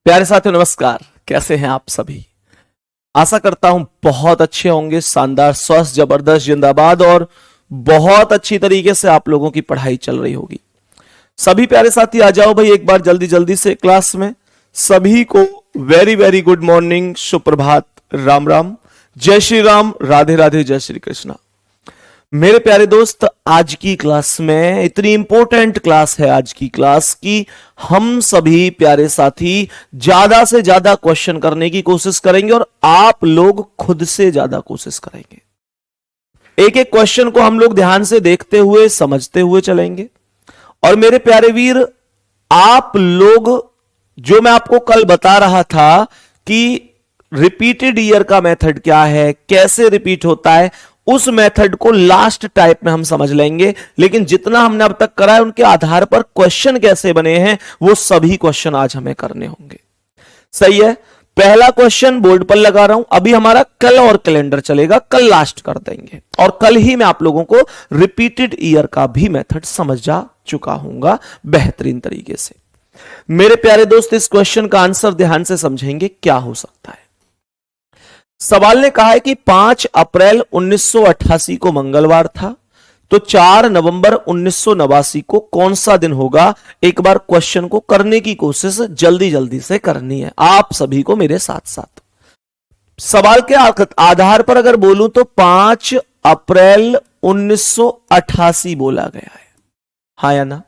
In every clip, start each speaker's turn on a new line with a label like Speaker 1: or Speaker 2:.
Speaker 1: प्यारे साथियों नमस्कार। कैसे हैं आप सभी? आशा करता हूं बहुत अच्छे होंगे, शानदार, स्वस्थ, जबरदस्त, जिंदाबाद और बहुत अच्छी तरीके से आप लोगों की पढ़ाई चल रही होगी। सभी प्यारे साथी आ जाओ भाई एक बार जल्दी जल्दी से क्लास में। सभी को वेरी वेरी गुड मॉर्निंग, सुप्रभात, राम राम, जय श्री राम, राधे राधे, जय श्री कृष्णा। मेरे प्यारे दोस्त, आज की क्लास में इतनी इंपॉर्टेंट क्लास है आज की क्लास की हम सभी प्यारे साथी ज्यादा से ज्यादा क्वेश्चन करने की कोशिश करेंगे और आप लोग खुद से ज्यादा कोशिश करेंगे। एक एक क्वेश्चन को हम लोग ध्यान से देखते हुए समझते हुए चलेंगे। और मेरे प्यारे वीर, आप लोग जो मैं आपको कल बता रहा था कि रिपीटेड ईयर का मेथड क्या है, कैसे रिपीट होता है, उस मेथड को लास्ट टाइप में हम समझ लेंगे। लेकिन जितना हमने अब तक करा है उनके आधार पर क्वेश्चन कैसे बने हैं वो सभी क्वेश्चन आज हमें करने होंगे। सही है। पहला क्वेश्चन बोर्ड पर लगा रहा हूं। अभी हमारा कल और कैलेंडर चलेगा, कल लास्ट कर देंगे और कल ही मैं आप लोगों को रिपीटेड ईयर का भी मेथड समझ जा चुका हूंगा बेहतरीन तरीके से। मेरे प्यारे दोस्त, इस क्वेश्चन का आंसर ध्यान से समझेंगे क्या हो सकता है। सवाल ने कहा है कि 5 अप्रैल 1988 को मंगलवार था, तो 4 नवंबर 1989 को कौन सा दिन होगा। एक बार क्वेश्चन को करने की कोशिश जल्दी जल्दी से करनी है आप सभी को मेरे साथ साथ। सवाल के आधार पर अगर बोलूं तो 5 अप्रैल 1988 बोला गया है, हाँ या ना।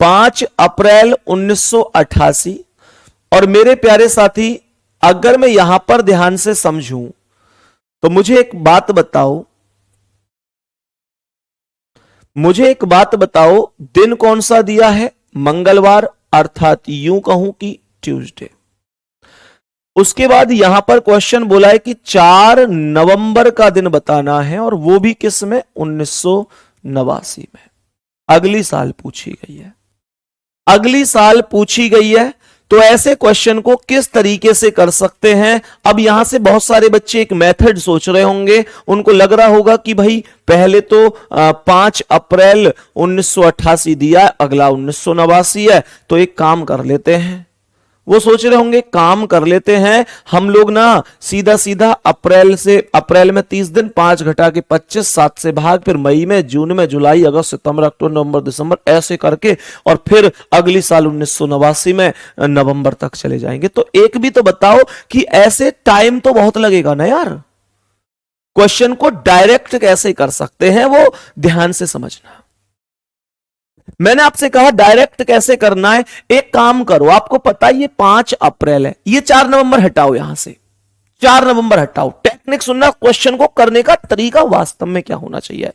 Speaker 1: 5 अप्रैल 1988। और मेरे प्यारे साथी, अगर मैं यहां पर ध्यान से समझूं तो मुझे एक बात बताओ, दिन कौन सा दिया है? मंगलवार, अर्थात यूं कहूं कि ट्यूसडे। उसके बाद यहां पर क्वेश्चन बोला है कि 4 नवंबर का दिन बताना है और वो भी किस में? 1989 में। अगली साल पूछी गई है। तो ऐसे क्वेश्चन को किस तरीके से कर सकते हैं? अब यहां से बहुत सारे बच्चे एक मेथड सोच रहे होंगे, उनको लग रहा होगा कि भाई पहले तो 5 अप्रैल 1988 दिया, अगला 1989 है, तो एक काम कर लेते हैं। वो सोच रहे होंगे काम कर लेते हैं हम लोग ना, सीधा सीधा अप्रैल में 30 दिन, 5 घटा के 25, 7 से भाग, फिर मई में, जून में, जुलाई, अगस्त, सितंबर, अक्टूबर, नवंबर, दिसंबर, ऐसे करके और फिर अगली साल 1989 में नवंबर तक चले जाएंगे। तो एक भी तो बताओ कि ऐसे टाइम तो बहुत लगेगा ना यार। क्वेश्चन को डायरेक्ट कैसे कर सकते हैं वो ध्यान से समझना। मैंने आपसे कहा डायरेक्ट कैसे करना है। एक काम करो, आपको पता है ये 5 अप्रैल है, ये 4 नवंबर हटाओ, यहां से 4 नवंबर हटाओ। टेक्निक सुनना, क्वेश्चन को करने का तरीका वास्तव में क्या होना चाहिए।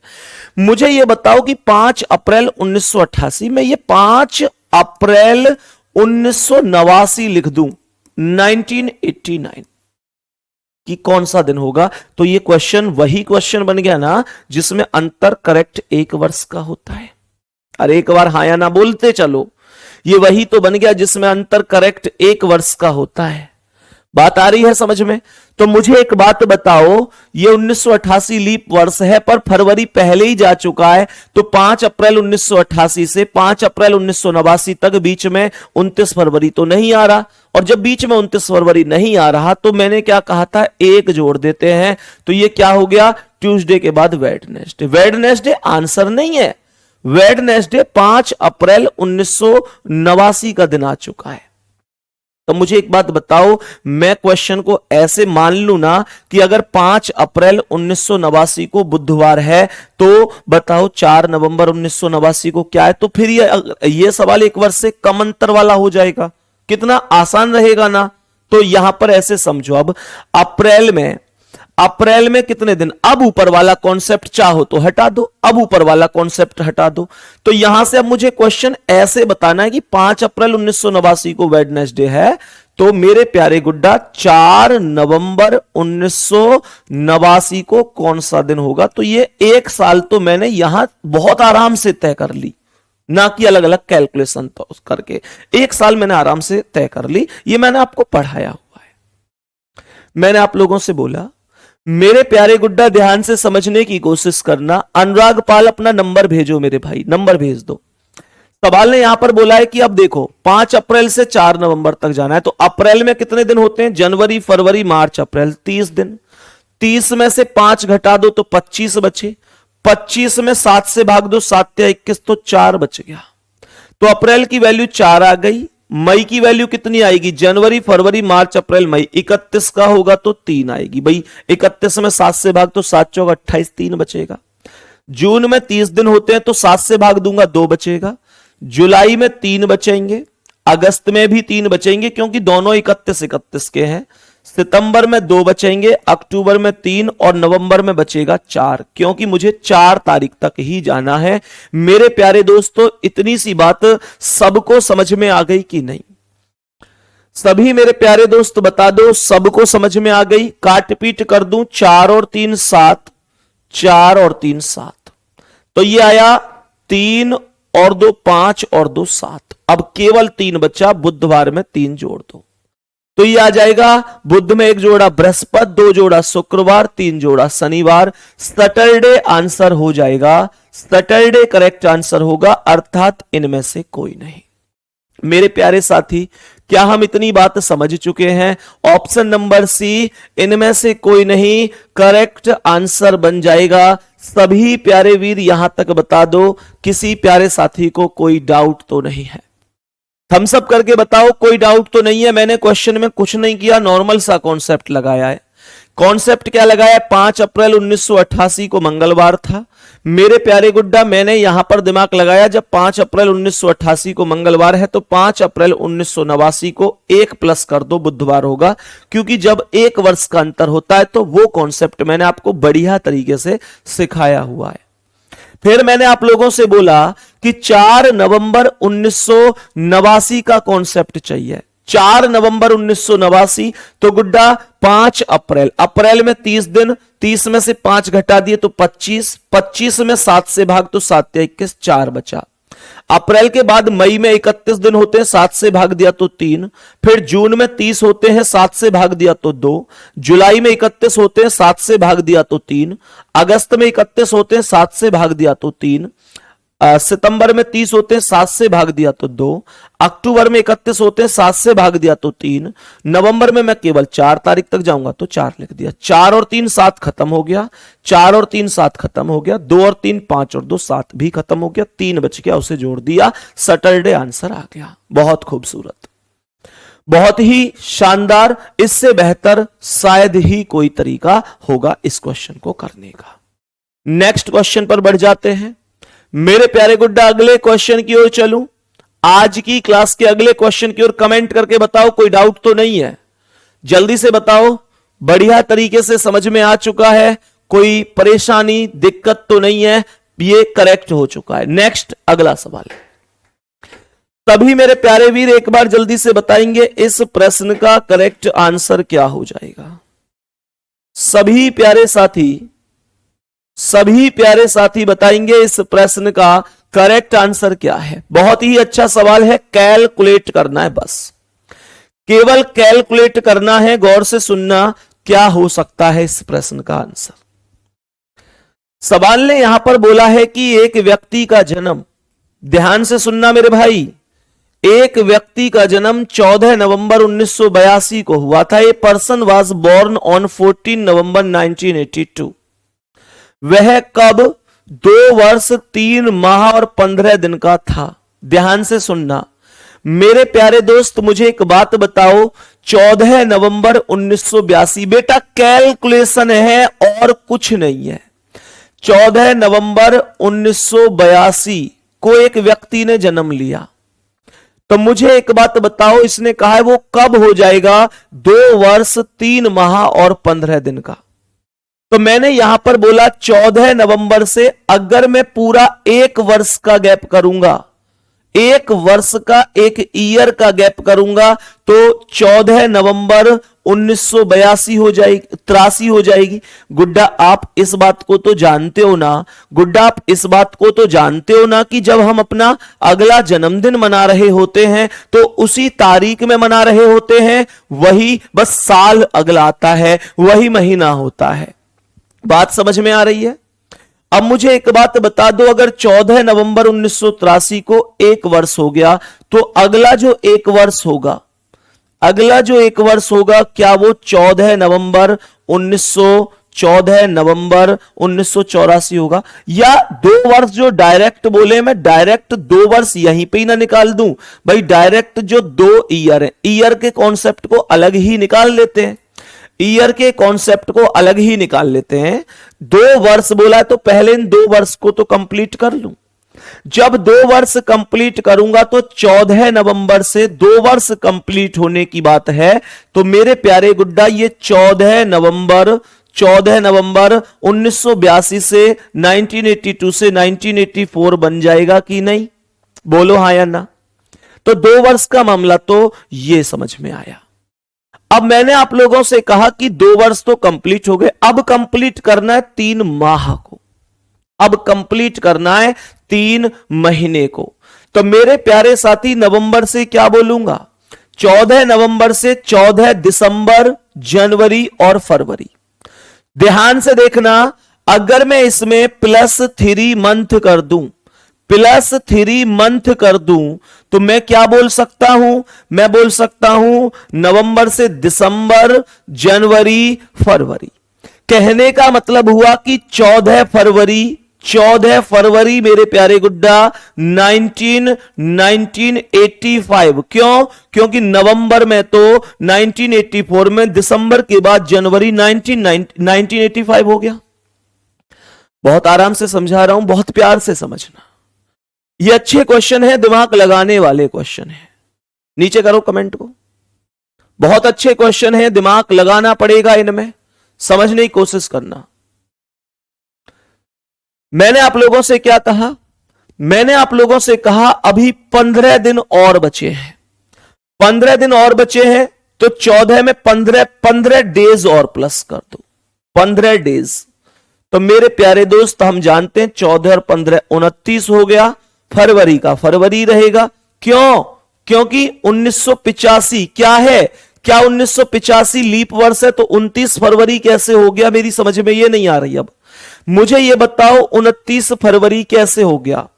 Speaker 1: मुझे ये बताओ कि 5 अप्रैल 1988 में ये 5 अप्रैल 1989 लिख दूं, 1989 कि कौन सा दिन होगा। तो ये क्वेश्चन वही क्वेश्चन बन गया ना जिसमें अंतर करेक्ट 1 वर्ष का होता है। अरे एक बार हाँ या ना बोलते चलो। ये वही तो बन गया जिसमें अंतर करेक्ट 1 वर्ष का होता है। बात आ रही है समझ में? तो मुझे एक बात बताओ, ये 1988 लीप वर्ष है पर फरवरी पहले ही जा चुका है, तो 5 अप्रैल 1988 से 5 अप्रैल 1989 तक बीच में 29 फरवरी तो नहीं आ रहा। और जब बीच में 29 फरवरी नहीं आ रहा तो मैंने क्या कहा था, 1 जोड़ देते हैं। तो ये क्या हो गया? ट्यूसडे के बाद वेडनेसडे। वेडनेसडे आंसर नहीं है। वेडनेसडे 5 अप्रैल 1989 का दिन आ चुका है। तो मुझे एक बात बताओ, मैं क्वेश्चन को ऐसे मान लूं ना कि अगर 5 अप्रैल 1989 को बुधवार है तो बताओ 4 नवंबर 1989 को क्या है। तो फिर ये सवाल 1 वर्ष से कम अंतर वाला हो जाएगा। कितना आसान रहेगा ना। तो यहां पर ऐसे समझो, अब अप्रैल में कितने दिन? अब ऊपर वाला कॉन्सेप्ट चाहो तो हटा दो, अब ऊपर वाला कॉन्सेप्ट हटा दो। तो यहां से अब मुझे क्वेश्चन ऐसे बताना है कि 5 अप्रैल 1989 को वेडनेसडे है, तो मेरे प्यारे गुड्डा 4 नवंबर 1989 को कौन सा दिन होगा। तो ये 1 साल तो मैंने यहां बहुत आराम से तय कर ली, ना कि अलग अलग कैलकुलेशन तो करके। 1 साल मैंने आराम से तय कर ली। ये मैंने आपको पढ़ाया हुआ है। मैंने आप लोगों से बोला मेरे प्यारे गुड्डा ध्यान से समझने की कोशिश करना। अनुराग पाल अपना नंबर भेजो मेरे भाई, नंबर भेज दो। सवाल ने यहां पर बोला है कि अब देखो 5 अप्रैल से 4 नवंबर तक जाना है, तो अप्रैल में कितने दिन होते हैं? जनवरी, फरवरी, मार्च, अप्रैल, 30 दिन। 30 में से 5 घटा दो तो 25 बचे। 25 में 7 से भाग दो, 7 या 21, तो 4 बच गया। तो अप्रैल की वैल्यू 4 आ गई। मई की वैल्यू कितनी आएगी? जनवरी, फरवरी, मार्च, अप्रैल, मई। 31 का होगा तो 3 आएगी। भाई 31 में 7 से भाग तो 7 चौक 28, 3 बचेगा। जून में 30 दिन होते हैं तो 7 से भाग दूंगा, 2 बचेगा। जुलाई में 3 बचेंगे। अगस्त में भी 3 बचेंगे क्योंकि दोनों 31 के हैं। सितंबर में 2 बचेंगे, अक्टूबर में 3 और नवंबर में बचेगा 4, क्योंकि मुझे 4 तारीख तक ही जाना है। मेरे प्यारे दोस्तों, इतनी सी बात सबको समझ में आ गई कि नहीं? सभी मेरे प्यारे दोस्त बता दो, सबको समझ में आ गई? काट पीट कर दूं, 4 और 3 7, 4 और 3 7, तो ये आया 3 और 2 5 और 2 7। अब केवल 3 बचा, बुधवार में 3 जोड़ दो तो ये आ जाएगा। बुध में 1 जोड़ा बृहस्पति, 2 जोड़ा शुक्रवार, 3 जोड़ा शनिवार। सैटरडे आंसर हो जाएगा, सैटरडे करेक्ट आंसर होगा, अर्थात इनमें से कोई नहीं। मेरे प्यारे साथी, क्या हम इतनी बात समझ चुके हैं? ऑप्शन नंबर सी, इनमें से कोई नहीं, करेक्ट आंसर बन जाएगा। सभी प्यारे वीर यहां तक बता दो, किसी प्यारे साथी को कोई डाउट तो नहीं है? थम्स अप करके बताओ कोई डाउट तो नहीं है। मैंने क्वेश्चन में कुछ नहीं किया, नॉर्मल सा कॉन्सेप्ट लगाया है। कॉन्सेप्ट क्या लगाया? 5 अप्रैल 1988 को मंगलवार था। मेरे प्यारे गुड्डा, मैंने यहां पर दिमाग लगाया, जब 5 अप्रैल 1988 को मंगलवार है तो 5 अप्रैल 1989 को 1 प्लस कर दो, बुधवार होगा, क्योंकि जब 1 वर्ष का अंतर होता है तो वो कॉन्सेप्ट मैंने आपको बढ़िया तरीके से सिखाया हुआ है। फिर मैंने आप लोगों से बोला कि 4 नवंबर 1989 का कॉन्सेप्ट चाहिए। 4 नवंबर 1989, तो गुड्डा 5 अप्रैल, अप्रैल में 30 दिन, 30 में से 5 घटा दिए तो 25, 25 में 7 से भाग तो 7 या 21, 4 बचा। अप्रैल के बाद मई में 31 दिन होते हैं, 7 से भाग दिया तो 3, फिर जून में 30 होते हैं, 7 से भाग दिया तो 2, जुलाई में 31 होते हैं, 7 से भाग दिया तो 3, अगस्त में 31 होते हैं, 7 से भाग दिया तो 3, सितंबर में 30 होते हैं, 7 से भाग दिया तो 2, अक्टूबर में 31 होते हैं, 7 से भाग दिया तो 3, नवंबर में मैं केवल 4 तारीख तक जाऊंगा तो 4 लिख दिया। 4 और 3 7 खत्म हो गया, 4 और 3 7 खत्म हो गया, 2 और 3 5 और 2 7 भी खत्म हो गया, 3 बच गया, उसे जोड़ दिया, सैटरडे आंसर आ गया। बहुत खूबसूरत, बहुत ही शानदार। इससे बेहतर शायद ही कोई तरीका होगा इस क्वेश्चन को करने का। नेक्स्ट क्वेश्चन पर बढ़ जाते हैं मेरे प्यारे गुड्डा, अगले क्वेश्चन की ओर चलूं। आज की क्लास के अगले क्वेश्चन की ओर कमेंट करके बताओ कोई डाउट तो नहीं है? जल्दी से बताओ, बढ़िया तरीके से समझ में आ चुका है? कोई परेशानी दिक्कत तो नहीं है? ये करेक्ट हो चुका है। नेक्स्ट अगला सवाल। तभी मेरे प्यारे वीर एक बार जल्दी से बताएंगे इस प्रश्न का करेक्ट आंसर क्या हो जाएगा? सभी प्यारे साथी बताएंगे इस प्रश्न का करेक्ट आंसर क्या है। बहुत ही अच्छा सवाल है, कैलकुलेट करना है, बस केवल कैलकुलेट करना है। गौर से सुनना, क्या हो सकता है इस प्रश्न का आंसर। सवाल ने यहां पर बोला है कि एक व्यक्ति का जन्म, ध्यान से सुनना मेरे भाई, एक व्यक्ति का जन्म 14 नवंबर 1982 को हुआ था। A person was born on 14 November 1982। वह कब 2 वर्ष 3 माह और 15 दिन का था। ध्यान से सुनना मेरे प्यारे दोस्त, मुझे एक बात बताओ, 14 नवंबर 1982, बेटा कैलकुलेशन है और कुछ नहीं है। 14 नवंबर 1982 को एक व्यक्ति ने जन्म लिया, तो मुझे एक बात बताओ, इसने कहा है वो कब हो जाएगा? 2 वर्ष 3 माह और 15 दिन का। तो मैंने यहां पर बोला 14 नवंबर से अगर मैं पूरा 1 वर्ष का गैप करूंगा, 1 वर्ष का, 1 ईयर का गैप करूंगा, तो 14 नवंबर 1982 हो जाएगी, 83 हो जाएगी। गुड्डा आप इस बात को तो जानते हो ना, गुड्डा आप इस बात को तो जानते हो ना कि जब हम अपना अगला जन्मदिन मना रहे होते हैं तो उसी तारीख में मना रहे होते हैं, वही बस साल अगला आता है, वही महीना होता है। बात समझ में आ रही है? अब मुझे एक बात बता दो, अगर 14 नवंबर 1983 को एक वर्ष हो गया, तो अगला जो एक वर्ष होगा, अगला जो एक वर्ष होगा, क्या वो 14 नवंबर 1984 होगा? या 2 वर्ष जो डायरेक्ट बोले, मैं डायरेक्ट 2 वर्ष यहीं पे ही ना निकाल दूं भाई? डायरेक्ट जो 2 ईयर है, ईयर के कॉन्सेप्ट को अलग ही निकाल लेते हैं, ईयर के कॉन्सेप्ट को अलग ही निकाल लेते हैं। 2 वर्ष बोला है तो पहले इन 2 वर्ष को तो कंप्लीट कर लूं। जब 2 वर्ष कंप्लीट करूंगा तो 14 नवंबर से 2 वर्ष कंप्लीट होने की बात है। तो मेरे प्यारे गुड्डा, ये 14 नवंबर 1982 से 1982 से 1984 बन जाएगा कि नहीं? बोलो हाँ या ना। तो 2 वर्ष का मामला तो ये समझ में आया। अब मैंने आप लोगों से कहा कि 2 वर्ष तो कंप्लीट हो गए, अब कंप्लीट करना है 3 माह को, अब कंप्लीट करना है 3 महीने को। तो मेरे प्यारे साथी, नवंबर से क्या बोलूंगा? 14 नवंबर से 14 दिसंबर, जनवरी और फरवरी। ध्यान से देखना, अगर मैं इसमें +3 मंथ कर दूं, +3 मंथ कर दूं, तो मैं क्या बोल सकता हूं? मैं बोल सकता हूं नवंबर से दिसंबर, जनवरी, फरवरी। कहने का मतलब हुआ कि 14 फरवरी मेरे प्यारे गुड्डा 1985। क्यों? क्योंकि नवंबर में तो 1984 में, दिसंबर के बाद जनवरी 1985 हो गया। बहुत आराम से समझा रहा हूं, बहुत प्यार से समझना। ये अच्छे क्वेश्चन है, दिमाग लगाने वाले क्वेश्चन है। नीचे करो कमेंट को। बहुत अच्छे क्वेश्चन है, दिमाग लगाना पड़ेगा इनमें, समझने की कोशिश करना। मैंने आप लोगों से क्या कहा? मैंने आप लोगों से कहा अभी 15 दिन और बचे हैं, 15 दिन और बचे हैं, तो 14 में 15 डेज और प्लस कर दो, 15 डेज। तो मेरे प्यारे दोस्त, हम जानते हैं 14 और 15 29 हो गया। फरवरी का फरवरी रहेगा। क्यों? क्योंकि 1985 क्या है? क्या 1985 लीप वर्ष है? तो 29 फरवरी कैसे हो गया? मेरी समझ में ये नहीं आ रही। अब मुझे ये बताओ 29 फरवरी कैसे हो गया?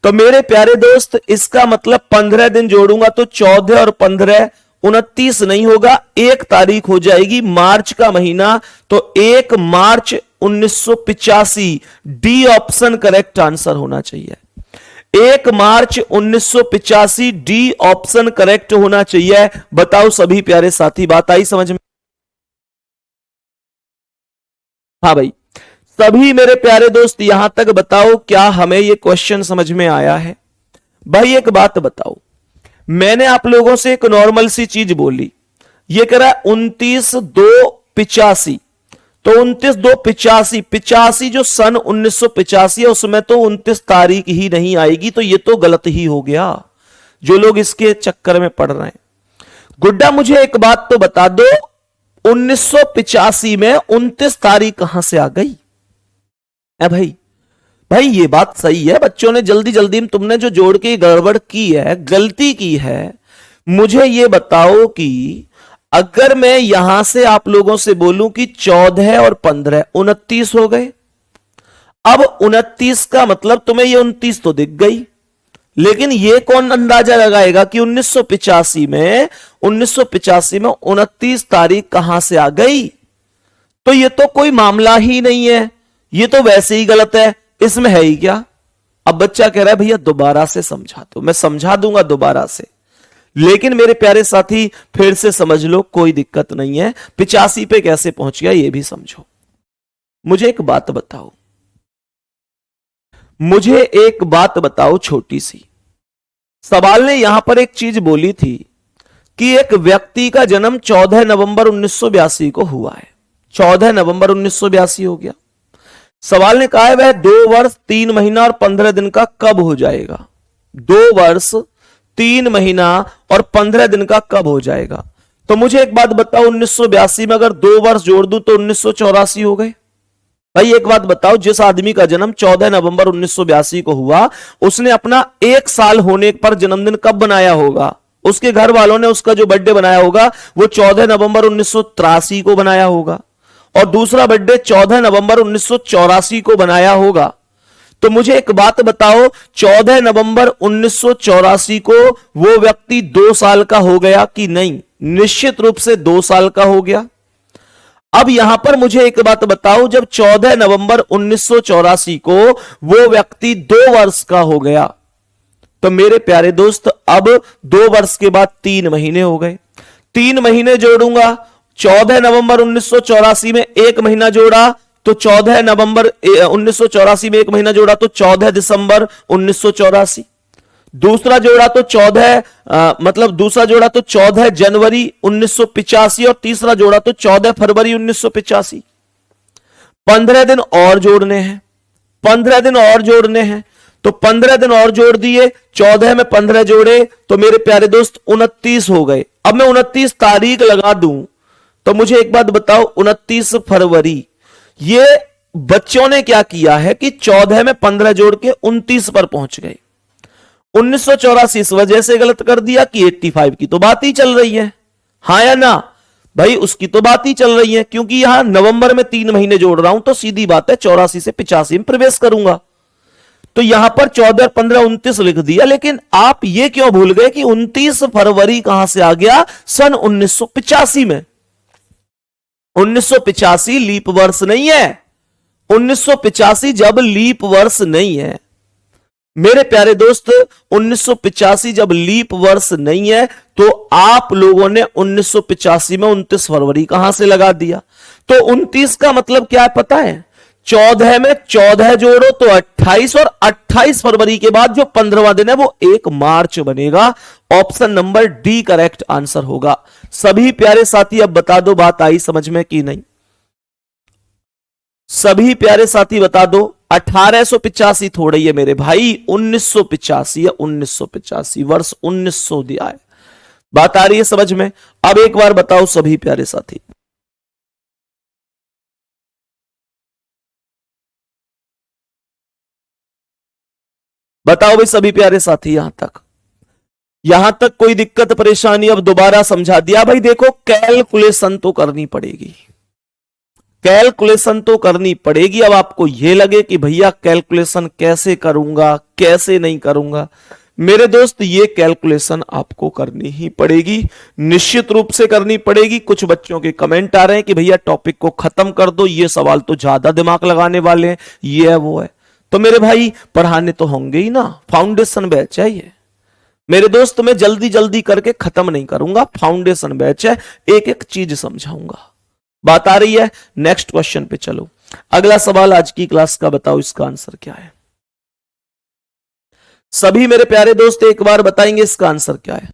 Speaker 1: तो मेरे प्यारे दोस्त, इसका मतलब 15 दिन जोड़ूंगा तो 14 और 15 29 नहीं होगा, 1 तारीख हो जाएगी, मार्च का महीना। तो 1 मार्च 1985, डी ऑप्शन करेक्ट आंसर होना चाहिए। 1 मार्च 1985, डी ऑप्शन करेक्ट होना चाहिए। बताओ सभी प्यारे साथी, बात आई समझ में? हाँ भाई, सभी मेरे प्यारे दोस्त यहां तक बताओ, क्या हमें ये क्वेश्चन समझ में आया है? भाई एक बात बताओ, मैंने आप लोगों से एक नॉर्मल सी चीज बोली, ये कह रहा है 29/2/85। तो 29/2/85, 85 जो सन 1985 है, उसमें तो 29 तारीख ही नहीं आएगी, तो ये तो गलत ही हो गया, जो लोग इसके चक्कर में पड़ रहे हैं। गुड्डा मुझे एक बात तो बता दो, 1985 में 29 तारीख कहां से आ गई? भाई ये बात सही है, बच्चों ने जल्दी जल्दी में तुमने जो जोड़ के गड़बड़ की है, गलती की है। मुझे ये बताओ कि अगर मैं यहां से आप लोगों से बोलूं कि 14 और 15 29 हो गए। अब 29 का मतलब तुम्हें ये 29 तो दिख गई, लेकिन ये कौन अंदाजा लगाएगा कि 1985 में 29 तारीख कहां से आ गई? तो ये तो कोई मामला ही नहीं है, ये तो वैसे ही गलत है, इसमें है ही क्या? अब बच्चा कह रहा है भैया दोबारा से समझा दो। मैं समझा दूंगा दोबारा से, लेकिन मेरे प्यारे साथी फिर से समझ लो, कोई दिक्कत नहीं है। 85 पे कैसे पहुंच गया ये भी समझो। मुझे एक बात बताओ, मुझे एक बात बताओ छोटी सी। सवाल ने यहां पर एक चीज बोली थी कि एक व्यक्ति का जन्म 14 नवंबर 1982 को हुआ है। 14 नवंबर 1982 हो गया। सवाल ने कहा है वह 2 वर्ष 3 महीना और 15 दिन का कब हो जाएगा? 2 वर्ष 3 महीना और 15 दिन का कब हो जाएगा? तो मुझे एक बात बताओ, 1982 में अगर 2 वर्ष जोड़ दूं तो 1984 हो गए। भाई एक बात बताओ, जिस आदमी का जन्म 14 नवंबर 1982 को हुआ, उसने अपना 1 साल होने पर जन्मदिन कब बनाया होगा? उसके घर वालों ने उसका जो बर्थडे बनाया होगा वो 14 नवंबर 1983 को बनाया होगा, और दूसरा बर्थडे 14 नवंबर 1984 को बनाया होगा। तो मुझे एक बात बताओ, 14 नवंबर 1984 को वो व्यक्ति 2 साल का हो गया कि नहीं? निश्चित रूप से 2 साल का हो गया। अब यहां पर मुझे एक बात बताओ, जब 14 नवंबर 1984 को वो व्यक्ति 2 वर्ष का हो गया, तो मेरे प्यारे दोस्त अब 2 वर्ष के बाद 3 महीने हो गए। 3 महीने जोड़ूंगा, 14 नवंबर 1984 में 1 महीना जोड़ा तो 14 नवंबर 1984 में 1 महीना जोड़ा तो 14 दिसंबर 1984। दूसरा जोड़ा तो 14 जनवरी 1985 और तीसरा जोड़ा तो 14 फरवरी 1985। 15 दिन और जोड़ने हैं, 15 दिन और जोड़ने हैं, तो 15 दिन और जोड़ दिए, 14 में 15 जोड़े तो मेरे प्यारे दोस्त 29 हो गए। अब मैं 29 तारीख लगा दूं तो मुझे एक बात बताओ, 29 फरवरी, ये बच्चों ने क्या किया है कि 14 में 15 जोड़ के 29 पर पहुंच गए। 1984 इस वजह से गलत कर दिया कि 85 की तो बात ही चल रही है, हां या ना भाई? उसकी तो बात ही चल रही है, क्योंकि यहां नवंबर में 3 महीने जोड़ रहा हूं तो सीधी बात है 84 से 85 में प्रवेश करूंगा। तो यहां पर 14 15 29 लिख दिया, लेकिन आप ये क्यों भूल गए कि 29 फरवरी कहां से आ गया? सन 1985 में। 1985 लीप वर्ष नहीं है। 1985 जब लीप वर्ष नहीं है मेरे प्यारे दोस्त, 1985 जब लीप वर्ष नहीं है तो आप लोगों ने 1985 में 29 फरवरी कहां से लगा दिया? तो 29 का मतलब क्या है पता है? 14 में 14 जोड़ो तो 28 और 28 फरवरी के बाद जो 15वां दिन है वो 1 मार्च बनेगा। Option number D correct answer होगा। सभी प्यारे साथी अब बता दो, बात आई समझ में कि नहीं? सभी प्यारे साथी बता दो, 1885 थोड़ी है मेरे भाई, 1985 है, 1985 वर्ष 1900 दिया है। बात आ रही है समझ में? अब एक बार बताओ सभी प्यारे साथी, बताओ भाई सभी प्यारे साथी, यहां तक कोई दिक्कत परेशानी? अब दोबारा समझा दिया भाई। देखो, कैलकुलेशन तो करनी पड़ेगी, कैलकुलेशन तो करनी पड़ेगी। अब आपको यह लगे कि भैया कैलकुलेशन कैसे करूंगा, कैसे नहीं करूंगा, मेरे दोस्त ये कैलकुलेशन आपको करनी ही पड़ेगी, निश्चित रूप से करनी पड़ेगी। कुछ बच्चों के कमेंट आ रहे हैं कि भैया टॉपिक को खत्म कर दो, ये सवाल तो ज्यादा दिमाग लगाने वाले हैं, ये है वो है। तो मेरे भाई पढ़ाने तो होंगे ही ना, फाउंडेशन बैच है ये मेरे दोस्त। मैं जल्दी जल्दी करके खत्म नहीं करूंगा, फाउंडेशन बैच है, एक एक चीज समझाऊंगा। बात आ रही है? नेक्स्ट क्वेश्चन पे चलो। अगला सवाल आज की क्लास का, बताओ इसका आंसर क्या है? सभी मेरे प्यारे दोस्त एक बार बताएंगे इसका आंसर क्या है?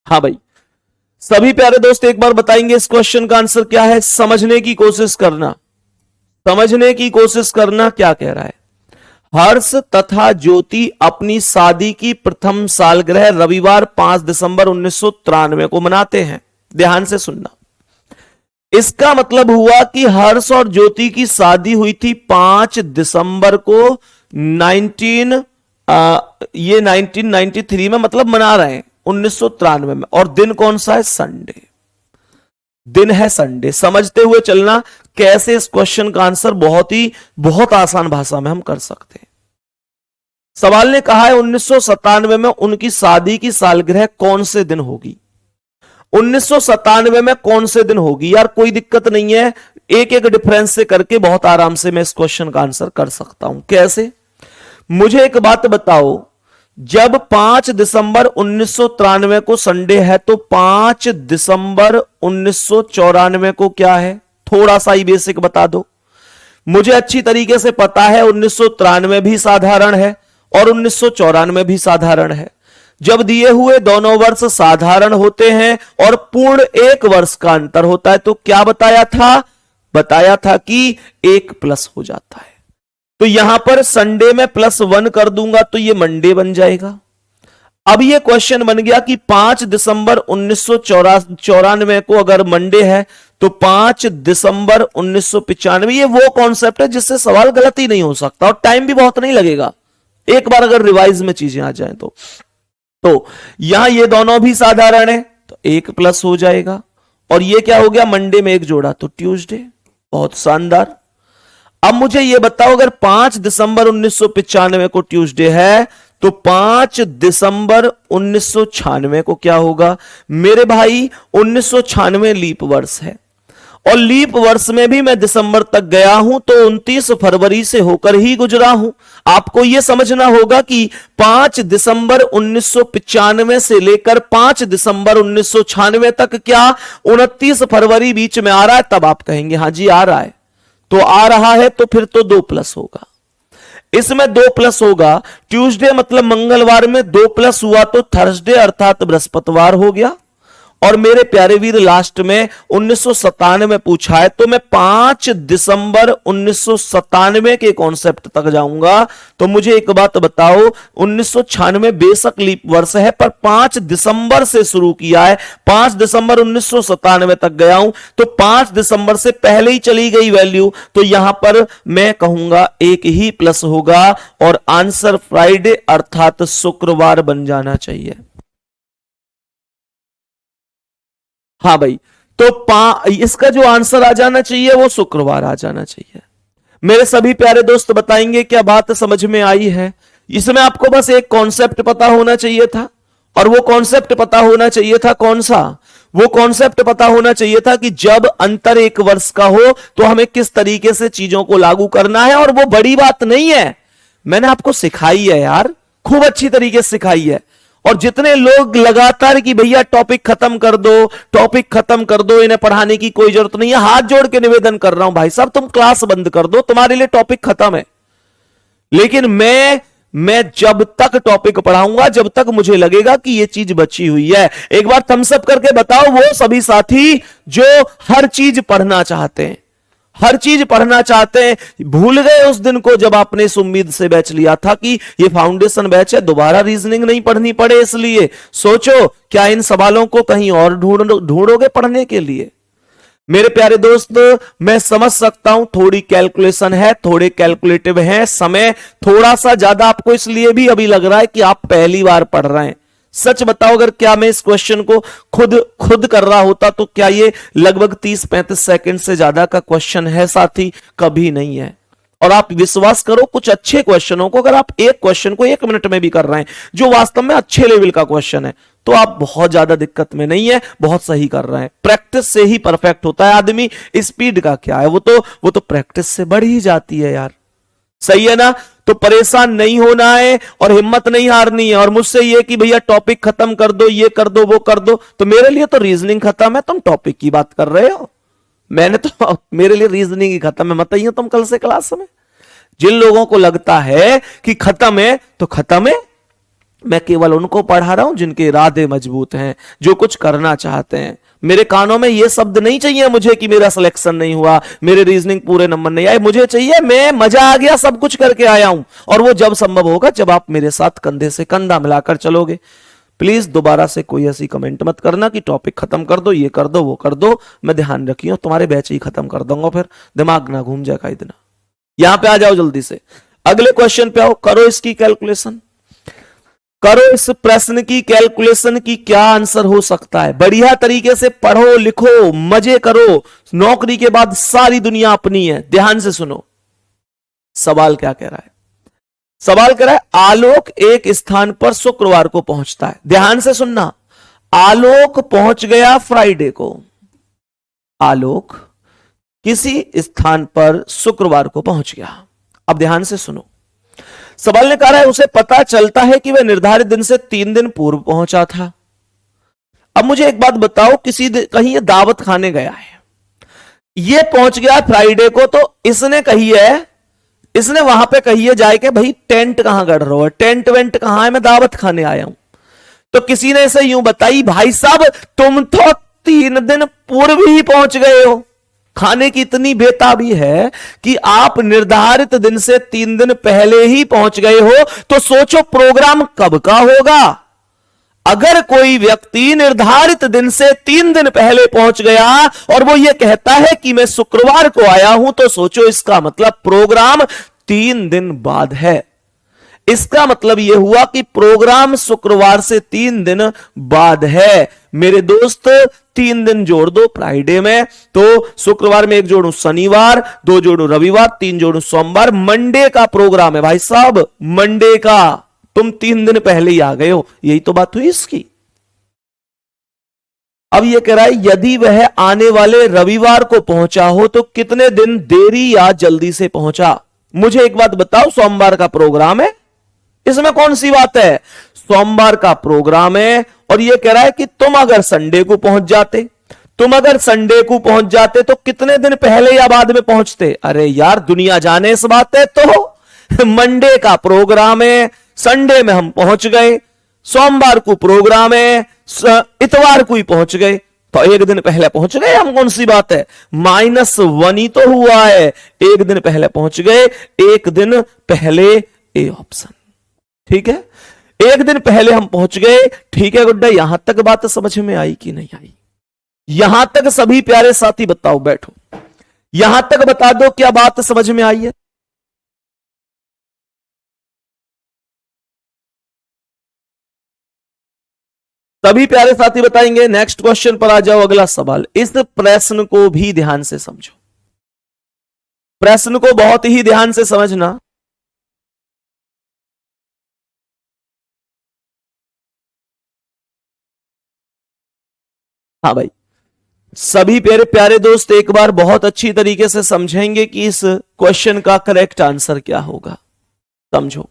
Speaker 1: हाँ भाई, सभी प्यारे दोस्त एक बार बताएंगे इस क्वेश्चन का आंसर क्या है? समझने की कोशिश करना, समझने की कोशिश करना। क्या कह रहा है? हर्ष तथा ज्योति अपनी शादी की प्रथम सालगिरह रविवार 5 दिसंबर 1993 को मनाते हैं। ध्यान से सुनना, इसका मतलब हुआ कि हर्ष और ज्योति की शादी हुई थी 5 दिसंबर को 1993 में, मतलब मना रहे हैं 1993 में। और दिन कौन सा है? संडे, दिन है संडे। समझते हुए चलना कैसे इस क्वेश्चन का आंसर बहुत आसान भाषा में हम कर सकते हैं। सवाल ने कहा है 1997 में उनकी शादी की सालगिरह कौन से दिन होगी? 1997 में कौन से दिन होगी? यार कोई दिक्कत नहीं है, एक एक डिफरेंस से करके बहुत आराम से मैं इस क्वेश्चन का आंसर कर सकता हूं। कैसे? मुझे एक बात बताओ, जब 5 दिसंबर 1993 को संडे है तो 5 दिसंबर 1994 को क्या है? थोड़ा सा ही बेसिक बता दो। मुझे अच्छी तरीके से पता है 1993 भी साधारण है और 1994 भी साधारण है। जब दिए हुए दोनों वर्ष साधारण होते हैं और पूर्ण 1 वर्ष का अंतर होता है तो क्या बताया था बताया था कि 1 प्लस हो जाता है। तो यहां पर संडे में +1 कर दूंगा तो ये मंडे बन जाएगा। अब ये क्वेश्चन बन गया कि 5 दिसंबर 1994 को अगर मंडे है तो 5 दिसंबर 1995, ये वो कॉन्सेप्ट है जिससे सवाल गलत ही नहीं हो सकता और टाइम भी बहुत नहीं लगेगा, एक बार अगर रिवाइज में चीजें आ जाएं तो यहां ये दोनों भी साधारण है तो 1 प्लस हो जाएगा। और ये क्या हो गया, मंडे में 1 जोड़ा तो ट्यूसडे। बहुत शानदार। अब मुझे ये बताओ, अगर 5 दिसंबर 1995 को ट्यूसडे है तो 5 दिसंबर 1996 को क्या होगा? मेरे भाई 1996 लीप वर्ष है और लीप वर्ष में भी मैं दिसंबर तक गया हूं तो 29 फरवरी से होकर ही गुजरा हूं। आपको यह समझना होगा कि 5 दिसंबर 1995 से लेकर 5 दिसंबर 1996 तक क्या 29 फरवरी बीच में आ रहा है? तब आप कहेंगे हां जी आ रहा है। तो आ रहा है तो फिर तो 2 प्लस होगा, इसमें 2 प्लस होगा। ट्यूसडे मतलब मंगलवार में 2 प्लस हुआ तो थर्सडे अर्थात बृहस्पतिवार हो गया। और मेरे प्यारे वीर लास्ट में 1997 पूछा है तो मैं 5 दिसंबर 1997 के कॉन्सेप्ट तक जाऊंगा। तो मुझे एक बात बताओ, 1996 बेशक लीप वर्ष है पर 5 दिसंबर से शुरू किया है, 5 दिसंबर 1997 तक गया हूं तो 5 दिसंबर से पहले ही चली गई वैल्यू, तो यहां पर मैं कहूंगा 1 ही प्लस होगा और आंसर फ्राइडे अर्थात शुक्रवार बन जाना चाहिए। हाँ भाई, तो इसका जो आंसर आ जाना चाहिए वो शुक्रवार आ जाना चाहिए। मेरे सभी प्यारे दोस्त बताएंगे क्या बात समझ में आई है? इसमें आपको बस एक कॉन्सेप्ट पता होना चाहिए था, और वो कॉन्सेप्ट पता होना चाहिए था कौन सा? वो कॉन्सेप्ट पता होना चाहिए था कि जब अंतर 1 वर्ष का हो तो हमें किस तरीके से चीजों को लागू करना है। और वो बड़ी बात नहीं है, मैंने आपको सिखाई है यार, खूब अच्छी तरीके से सिखाई है। और जितने लोग लगातार कि भैया टॉपिक खत्म कर दो, टॉपिक खत्म कर दो, इन्हें पढ़ाने की कोई जरूरत नहीं है, हाथ जोड़ के निवेदन कर रहा हूं भाई साहब तुम क्लास बंद कर दो, तुम्हारे लिए टॉपिक खत्म है। लेकिन मैं जब तक टॉपिक पढ़ाऊंगा जब तक मुझे लगेगा कि यह चीज बची हुई है। एक बार थम्स अप करके बताओ वो सभी साथी जो हर चीज पढ़ना चाहते हैं, हर चीज पढ़ना चाहते हैं। भूल गए उस दिन को जब आपने इस उम्मीद से बैच लिया था कि ये फाउंडेशन बैच है, दोबारा रीजनिंग नहीं पढ़नी पड़े, इसलिए सोचो क्या इन सवालों को कहीं और ढूंढोगे पढ़ने के लिए? मेरे प्यारे दोस्त, मैं समझ सकता हूं थोड़ी कैलकुलेशन है, थोड़े कैलकुलेटिव है, समय थोड़ा सा ज्यादा आपको इसलिए भी अभी लग रहा है कि आप पहली बार पढ़ रहे हैं। सच बताओ, अगर क्या मैं इस क्वेश्चन को खुद कर रहा होता तो क्या ये लगभग 30-35 सेकंड से ज्यादा का क्वेश्चन है साथी? कभी नहीं है। और आप विश्वास करो कुछ अच्छे क्वेश्चनों को अगर आप एक क्वेश्चन को 1 मिनट में भी कर रहे हैं जो वास्तव में अच्छे लेवल का क्वेश्चन है तो आप बहुत ज्यादा दिक्कत में नहीं है, बहुत सही कर रहे हैं। प्रैक्टिस से ही परफेक्ट होता है आदमी, स्पीड का क्या है, वो तो प्रैक्टिस से बढ़ ही जाती है यार, सही है ना? तो परेशान नहीं होना है और हिम्मत नहीं हारनी है। और मुझसे ये कि भैया टॉपिक खत्म कर दो, ये कर दो, वो कर दो, तो मेरे लिए तो रीजनिंग खत्म है, तुम टॉपिक की बात कर रहे हो। मैंने तो मेरे लिए रीजनिंग ही खत्म है, मत आइए तुम कल से क्लास में। जिन लोगों को लगता है कि खत्म है तो खत्म है, मैं केवल उनको पढ़ा रहा हूं जिनके इरादे मजबूत हैं, जो कुछ करना चाहते हैं। मेरे कानों में ये शब्द नहीं चाहिए मुझे कि मेरा सिलेक्शन नहीं हुआ, मेरे रीजनिंग पूरे नंबर नहीं आए। मुझे चाहिए मैं मजा आ गया, सब कुछ करके आया हूं। और वो जब संभव होगा जब आप मेरे साथ कंधे से कंधा मिलाकर चलोगे। प्लीज दोबारा से कोई ऐसी कमेंट मत करना कि टॉपिक खत्म कर दो, ये कर दो, वो कर दो। मैं ध्यान रखियो तुम्हारे बैच ही खत्म कर दूंगा, फिर दिमाग ना घूम जाएगा इतना। यहां पे आ जाओ जल्दी से, अगले क्वेश्चन पे आओ, करो इसकी कैलकुलेशन, करो इस प्रश्न की कैलकुलेशन की क्या आंसर हो सकता है। बढ़िया तरीके से पढ़ो, लिखो, मजे करो। नौकरी के बाद सारी दुनिया अपनी है। ध्यान से सुनो सवाल क्या कह रहा है। सवाल कह रहा है आलोक एक स्थान पर शुक्रवार को पहुंचता है। ध्यान से सुनना, आलोक पहुंच गया फ्राइडे को। आलोक किसी स्थान पर शुक्रवार को पहुंच गया। अब ध्यान से सुनो, सवाल ने कहा है उसे पता चलता है कि वह निर्धारित दिन से 3 दिन पूर्व पहुंचा था। अब मुझे एक बात बताओ, कहीं ये दावत खाने गया है, ये पहुंच गया फ्राइडे को, तो इसने कही है, इसने वहां पे कही है जाके भाई टेंट कहां गड़ रहा है, टेंट वेंट कहां है, मैं दावत खाने आया हूं। तो किसी ने इसे यूं बताई, भाई साहब तुम तो 3 दिन पूर्व ही पहुंच गए हो। खाने की इतनी बेताबी है कि आप निर्धारित दिन से 3 दिन पहले ही पहुंच गए हो, तो सोचो प्रोग्राम कब का होगा। अगर कोई व्यक्ति निर्धारित दिन से 3 दिन पहले पहुंच गया और वो ये कहता है कि मैं शुक्रवार को आया हूं, तो सोचो इसका मतलब प्रोग्राम 3 दिन बाद है। इसका मतलब यह हुआ कि प्रोग्राम शुक्रवार से 3 दिन बाद है। मेरे दोस्त 3 दिन जोड़ दो फ्राइडे में, तो शुक्रवार में 1 जोड़ू शनिवार, 2 जोड़ू रविवार, 3 जोड़ू सोमवार, मंडे का प्रोग्राम है भाई साहब, मंडे का। तुम 3 दिन पहले ही आ गए हो, यही तो बात हुई इसकी। अब यह कह रहा है यदि वह आने वाले रविवार को पहुंचा हो तो कितने दिन देरी या जल्दी से पहुंचा। मुझे एक बात बताओ, सोमवार का प्रोग्राम है, इसमें कौन सी बात है, सोमवार का प्रोग्राम है। और यह कह रहा है कि तुम अगर संडे को पहुंच जाते, तो कितने दिन पहले या बाद में पहुंचते। अरे यार दुनिया जाने इस बात है, तो मंडे का प्रोग्राम है, संडे में हम पहुंच गए, सोमवार को प्रोग्राम है, इतवार को ही पहुंच गए, तो 1 दिन पहले पहुंच गए हम, कौन सी बात है, -1 ही तो हुआ है, 1 दिन पहले पहुंच गए, 1 दिन पहले, ए ऑप्शन। ठीक है, 1 दिन पहले हम पहुंच गए। ठीक है गुड्डा, यहां तक बात समझ में आई कि नहीं आई? यहां तक सभी प्यारे साथी बताओ, बैठो, यहां तक बता दो क्या बात समझ में आई है। सभी प्यारे साथी बताएंगे। नेक्स्ट क्वेश्चन पर आ जाओ, अगला सवाल। इस प्रश्न को भी ध्यान से समझो, प्रश्न को बहुत ही ध्यान से समझना। हाँ भाई, सभी प्यारे प्यारे दोस्त एक बार बहुत अच्छी तरीके से समझेंगे कि इस क्वेश्चन का करेक्ट आंसर क्या होगा। समझो,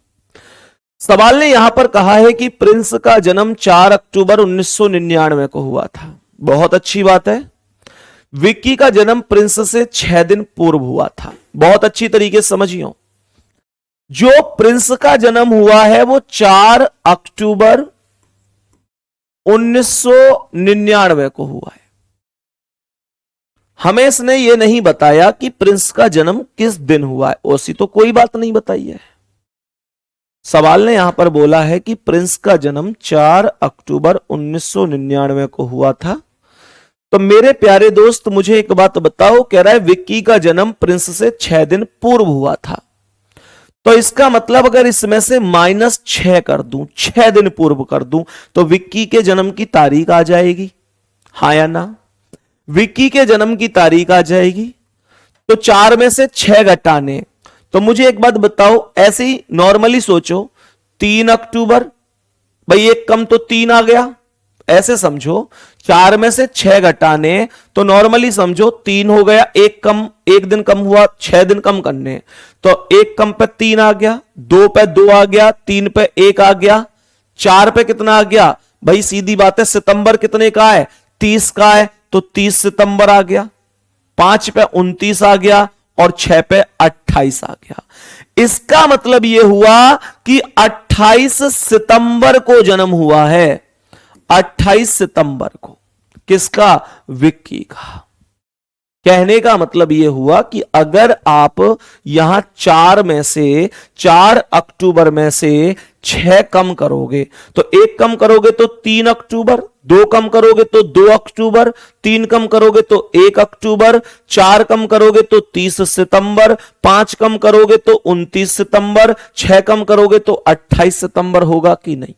Speaker 1: सवाल ने यहां पर कहा है कि प्रिंस का जन्म 4 अक्टूबर 1999 को हुआ था। बहुत अच्छी बात है। विक्की का जन्म प्रिंस से 6 दिन पूर्व हुआ था। बहुत अच्छी तरीके से समझियो, जो प्रिंस का जन्म हुआ है वो 4 अक्टूबर 1999 को हुआ है। हमें इसने ये नहीं बताया कि प्रिंस का जन्म किस दिन हुआ है, ऐसी तो कोई बात नहीं बताई है। सवाल ने यहां पर बोला है कि प्रिंस का जन्म 4 अक्टूबर 1999 को हुआ था। तो मेरे प्यारे दोस्त मुझे एक बात बताओ, कह रहा है विक्की का जन्म प्रिंस से 6 दिन पूर्व हुआ था। तो इसका मतलब अगर इसमें से -6 कर दूं, 6 दिन पूर्व कर दूं, तो विक्की के जन्म की तारीख आ जाएगी, हाँ या ना? विक्की के जन्म की तारीख आ जाएगी। तो 4 में से 6 घटाने, तो मुझे एक बात बताओ, ऐसे ही नॉर्मली सोचो, 3 अक्टूबर, भाई 1 कम तो 3 आ गया, ऐसे समझो। 4 में से 6 घटाने, तो नॉर्मली समझो 3 हो गया, 1 कम, 1 दिन कम हुआ, 6 दिन कम करने, तो 1 कम पे 3 आ गया, 2 पे 2 आ गया, 3 पे 1 आ गया, 4 पे कितना आ गया भाई, सीधी बात है, सितंबर कितने का है, 30 का है, तो 30 सितंबर आ गया, 5 पे 29 आ गया, और 6 पे 28 आ गया। इसका मतलब यह हुआ कि 28 सितंबर को जन्म हुआ है, 28 सितंबर को। किसका? विक्की का। कहने का मतलब यह हुआ कि अगर आप यहां 4 में से, 4 अक्टूबर में से 6 कम करोगे, तो 1 कम करोगे तो 3 अक्टूबर, 2 कम करोगे तो 2 अक्टूबर, 3 कम करोगे तो 1 अक्टूबर, 4 कम करोगे तो 30 सितंबर, 5 कम करोगे तो 29 सितंबर, 6 कम करोगे तो 28 सितंबर होगा कि नहीं?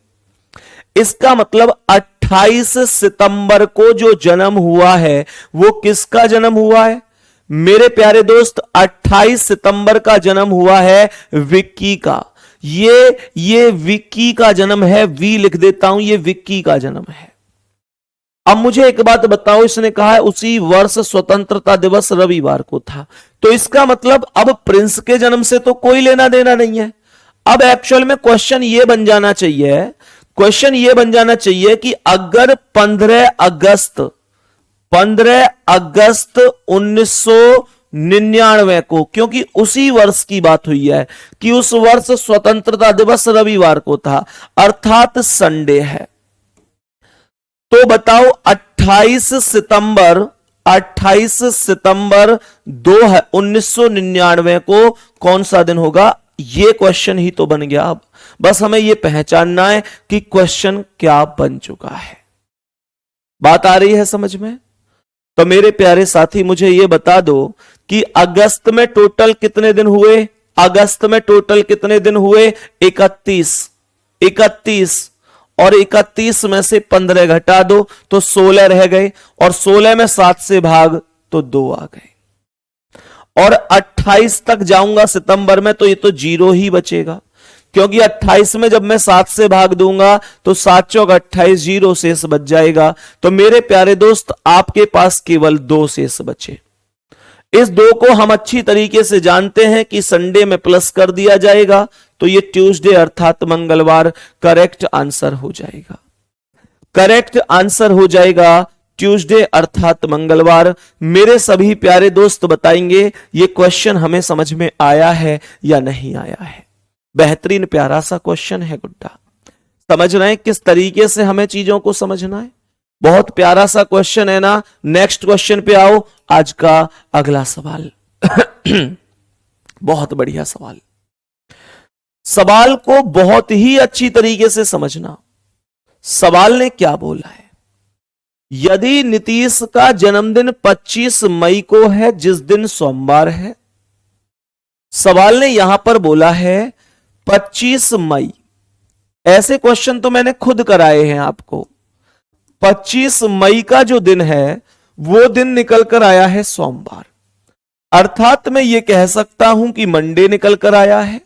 Speaker 1: इसका मतलब 28 सितंबर को जो जन्म हुआ है वो किसका जन्म हुआ है मेरे प्यारे दोस्त? 28 सितंबर का जन्म हुआ है विक्की का। ये विक्की का जन्म है, वी लिख देता हूं, ये विक्की का जन्म है। अब मुझे एक बात बताओ, इसने कहा है उसी वर्ष स्वतंत्रता दिवस रविवार को था, तो इसका मतलब अब प्रिंस के जन्म से तो कोई लेना देना नहीं है। अब एक्चुअल में क्वेश्चन ये बन जाना चाहिए, कि अगर 15 अगस्त 1999 को, क्योंकि उसी वर्ष की बात हुई है कि उस वर्ष स्वतंत्रता दिवस रविवार को था, अर्थात संडे है, तो बताओ 28 सितंबर 28 सितंबर 1999 को कौन सा दिन होगा? ये क्वेश्चन ही तो बन गया। अब बस हमें ये पहचानना है कि क्वेश्चन क्या बन चुका है। बात आ रही है समझ में? तो मेरे प्यारे साथी मुझे ये बता दो कि अगस्त में टोटल कितने दिन हुए? अगस्त में टोटल कितने दिन हुए? 31 और 31 में से 15 घटा दो तो 16 रह गए, और 16 में 7 से भाग तो 2 आ गए, और 28 तक जाऊंगा सितंबर में तो ये तो 0 ही बचेगा, क्योंकि 28 में जब मैं 7 से भाग दूंगा तो 7 चौक 28, 0 शेष बच जाएगा। तो मेरे प्यारे दोस्त आपके पास केवल 2 शेष बचे। इस 2 को हम अच्छी तरीके से जानते हैं कि संडे में प्लस कर दिया जाएगा, तो ये ट्यूसडे अर्थात मंगलवार करेक्ट आंसर हो जाएगा। करेक्ट आंसर हो जाएगा ट्यूसडे अर्थात मंगलवार। मेरे सभी प्यारे दोस्त बताएंगे ये क्वेश्चन हमें समझ में आया है या नहीं आया है। बेहतरीन प्यारा सा क्वेश्चन है गुड्डा। समझ रहे हैं किस तरीके से हमें चीजों को समझना है? बहुत प्यारा सा क्वेश्चन है ना। नेक्स्ट क्वेश्चन पे आओ, आज का अगला सवाल। बहुत बढ़िया सवाल। सवाल को बहुत ही अच्छी तरीके से समझना। सवाल ने क्या बोला है? यदि नीतीश का जन्मदिन 25 मई को है, जिस दिन सोमवार है, सवाल ने यहां पर बोला है 25 मई। ऐसे क्वेश्चन तो मैंने खुद कराए हैं आपको। 25 मई का जो दिन है वो दिन निकल कर आया है सोमवार, अर्थात मैं ये कह सकता हूं कि मंडे निकल कर आया है,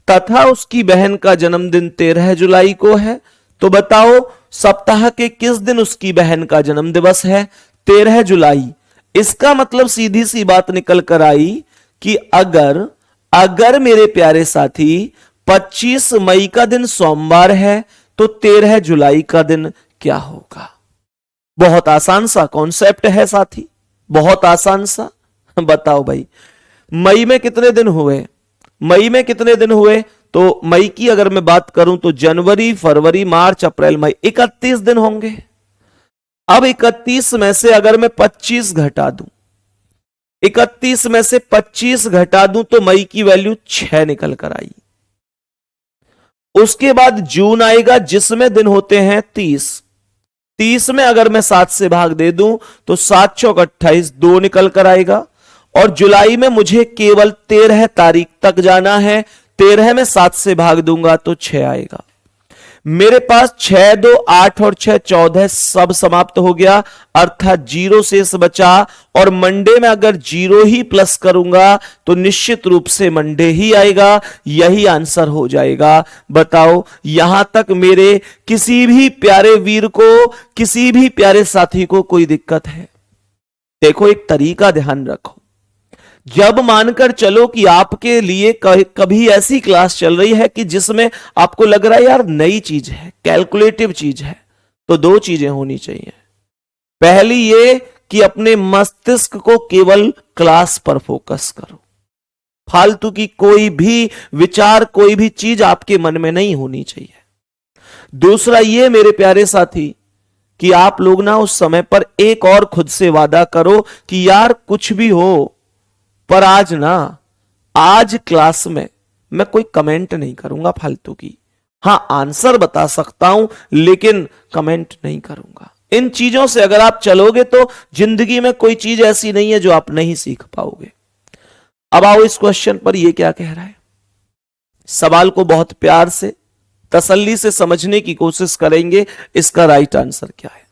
Speaker 1: तथा उसकी बहन का जन्मदिन 13 जुलाई को है। तो बताओ सप्ताह के किस दिन उसकी बहन का जन्म दिवस है? 13 जुलाई। इसका मतलब सीधी सी बात निकल कर आई कि अगर मेरे प्यारे साथी 25 मई का दिन सोमवार है तो 13 जुलाई का दिन क्या होगा? बहुत आसान सा कॉन्सेप्ट है साथी, बहुत आसान सा। बताओ भाई, मई में कितने दिन हुए? मई में कितने दिन हुए? तो मई की अगर मैं बात करूं तो जनवरी, फरवरी, मार्च, अप्रैल, मई, 31 दिन होंगे। अब 31 में से अगर मैं 25 घटा दूं, 31 में से 25 घटा दूं तो मई की वैल्यू 6 निकल कर आई। उसके बाद जून आएगा जिसमें दिन होते हैं 30। 30 में अगर मैं 7 से भाग दे दूं तो 7 चौक 28, 2 निकल कर आएगा। और जुलाई में मुझे केवल 13 तारीख तक जाना है। 13 में 7 से भाग दूंगा तो 6 आएगा। मेरे पास 6, 2, 8 और 6, 14 सब समाप्त हो गया, अर्थात 0 शेष बचा। और मंडे में अगर 0 ही प्लस करूंगा तो निश्चित रूप से मंडे ही आएगा। यही आंसर हो जाएगा। बताओ यहां तक मेरे किसी भी प्यारे वीर को, किसी भी प्यारे साथी को कोई दिक्कत है? देखो एक तरीका ध्यान रखो। जब मानकर चलो कि आपके लिए कभी ऐसी क्लास चल रही है कि जिसमें आपको लग रहा है यार नई चीज है, कैलकुलेटिव चीज है, तो 2 चीजें होनी चाहिए। पहली ये कि अपने मस्तिष्क को केवल क्लास पर फोकस करो, फालतू की कोई भी विचार, कोई भी चीज आपके मन में नहीं होनी चाहिए। दूसरा ये मेरे प्यारे साथी कि आप लोग ना उस समय पर एक और खुद से वादा करो कि यार कुछ भी हो पर आज क्लास में मैं कोई कमेंट नहीं करूंगा फालतू की। हां आंसर बता सकता हूं लेकिन कमेंट नहीं करूंगा। इन चीजों से अगर आप चलोगे तो जिंदगी में कोई चीज ऐसी नहीं है जो आप नहीं सीख पाओगे। अब आओ इस क्वेश्चन पर ये क्या कह रहा है। सवाल को बहुत प्यार से, तसल्ली से समझने की कोशिश करेंगे। इसका राइट आंसर क्या है?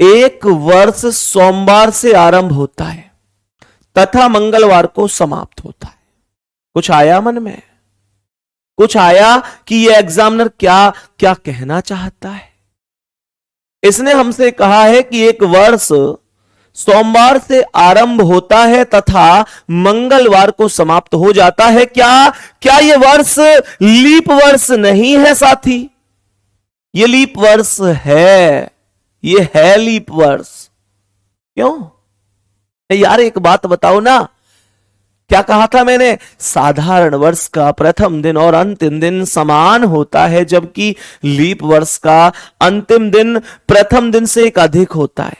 Speaker 1: एक वर्ष सोमवार से आरंभ होता है तथा मंगलवार को समाप्त होता है। कुछ आया मन में? कुछ आया कि ये एग्जामिनर क्या क्या कहना चाहता है? इसने हमसे कहा है कि एक वर्ष सोमवार से आरंभ होता है तथा मंगलवार को समाप्त हो जाता है। क्या ये वर्ष लीप वर्ष नहीं है साथी? ये लीप वर्ष है, ये है लीप वर्ष। क्यों यार एक बात बताओ ना, क्या कहा था मैंने? साधारण वर्ष का प्रथम दिन और अंतिम दिन समान होता है, जबकि लीप वर्ष का अंतिम दिन प्रथम दिन से एक अधिक होता है।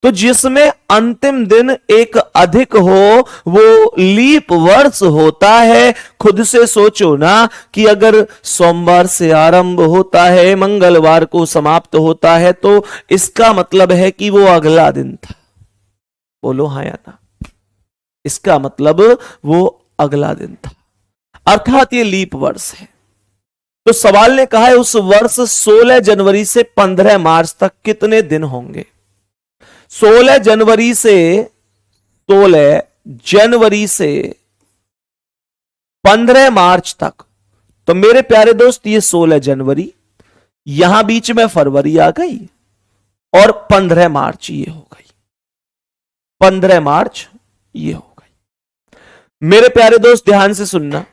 Speaker 1: तो जिसमें अंतिम दिन एक अधिक हो वो लीप वर्ष होता है। खुद से सोचो ना कि अगर सोमवार से आरंभ होता है, मंगलवार को समाप्त होता है, तो इसका मतलब है कि वो अगला दिन था। बोलो हाँ या ना? इसका मतलब वो अगला दिन था, अर्थात ये लीप वर्ष है। तो सवाल ने कहा है उस वर्ष 16 जनवरी से 15 मार्च तक कितने दिन होंगे? 16 जनवरी से 15 मार्च तक। तो मेरे प्यारे दोस्त ये 16 जनवरी, यहां बीच में फरवरी आ गई और 15 मार्च ये हो गई, 15 मार्च ये हो गई। मेरे प्यारे दोस्त ध्यान से सुनना,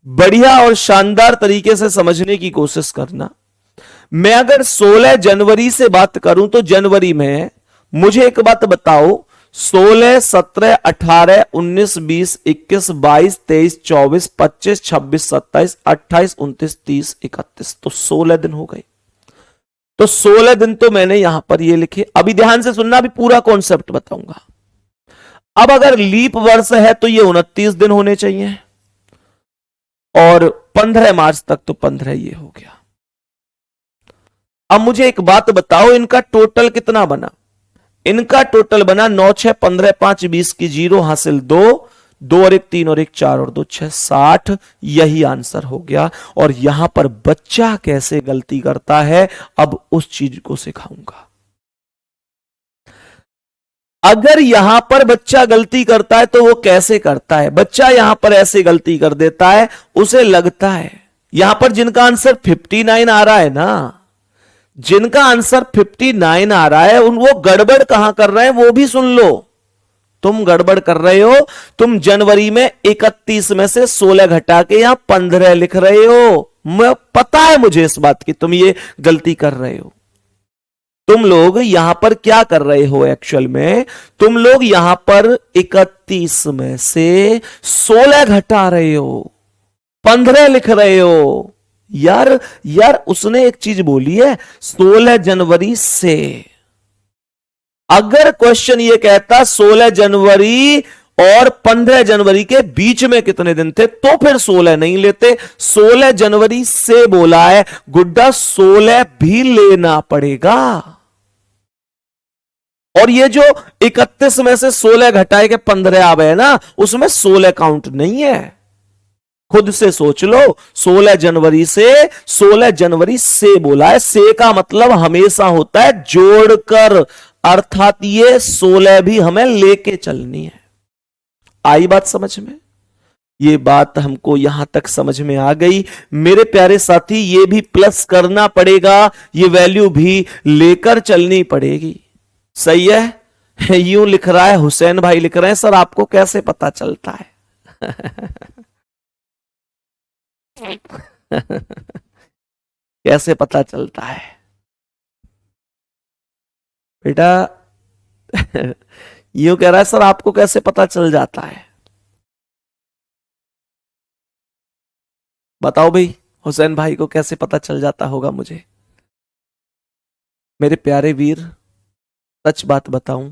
Speaker 1: बढ़िया और शानदार तरीके से समझने की कोशिश करना। मैं अगर 16 जनवरी से बात करूं तो जनवरी में मुझे एक बात बताओ, 16, 17, 18, 19, 20, 21, 22, 23, 24, 25, 26, 27, 28, 29, 30, 31, तो 16 दिन हो गए। तो 16 दिन तो मैंने यहां पर ये लिखे। अभी ध्यान से सुनना, अभी पूरा कॉन्सेप्ट बताऊंगा। अब अगर लीप वर्ष है तो ये 29 दिन होने चाहिए और 15 मार्च तक तो 15 ये हो गया। अब मुझे एक बात बताओ, इनका टोटल कितना बना? इनका टोटल बना 9, 6, 15, 5, 20 की 0 हासिल 2, 2 और 1 3 और 1 4 और 2 6 60। यही आंसर हो गया। और यहां पर बच्चा कैसे गलती करता है, अब उस चीज को सिखाऊंगा। अगर यहां पर बच्चा गलती करता है तो वो कैसे करता है? बच्चा यहां पर ऐसे गलती कर देता है, उसे लगता है यहां पर जिनका आंसर 59 आ रहा है ना, जिनका आंसर 59 आ रहा है उन वो गड़बड़ कहां कर रहे हैं वो भी सुन लो। तुम गड़बड़ कर रहे हो, तुम जनवरी में 31 में से 16 घटा के यहां 15 लिख रहे हो। मैं पता है मुझे इस बात की तुम ये गलती कर रहे हो। तुम लोग यहां पर क्या कर रहे हो एक्चुअल में, तुम लोग यहां पर 31 में से 16 घटा रहे हो, 15 लिख रहे हो। यार उसने एक चीज बोली है 16 जनवरी से। अगर क्वेश्चन ये कहता 16 जनवरी और 15 जनवरी के बीच में कितने दिन थे तो फिर 16 नहीं लेते। 16 जनवरी से बोला है गुड्डा, 16 भी लेना पड़ेगा। और ये जो 31 में से 16 घटाए के 15 आ गए ना, उसमें 16 काउंट नहीं है। खुद से सोच लो, 16 जनवरी से 16 जनवरी से बोला है। से का मतलब हमेशा होता है जोड़कर, अर्थात ये 16 भी हमें लेके चलनी है। आई बात समझ में? ये बात हमको यहां तक समझ में आ गई। मेरे प्यारे साथी, ये भी प्लस करना पड़ेगा, ये वैल्यू भी लेकर चलनी पड़ेगी। सही है? यूं लिख रहा है हुसैन भाई, लिख रहे हैं सर आपको कैसे पता चलता है? कैसे पता चलता है बेटा? यूं कह रहा है सर आपको कैसे पता चल जाता है? बताओ भाई, हुसैन भाई को कैसे पता चल जाता होगा मुझे? मेरे प्यारे वीर, सच बात बताऊं,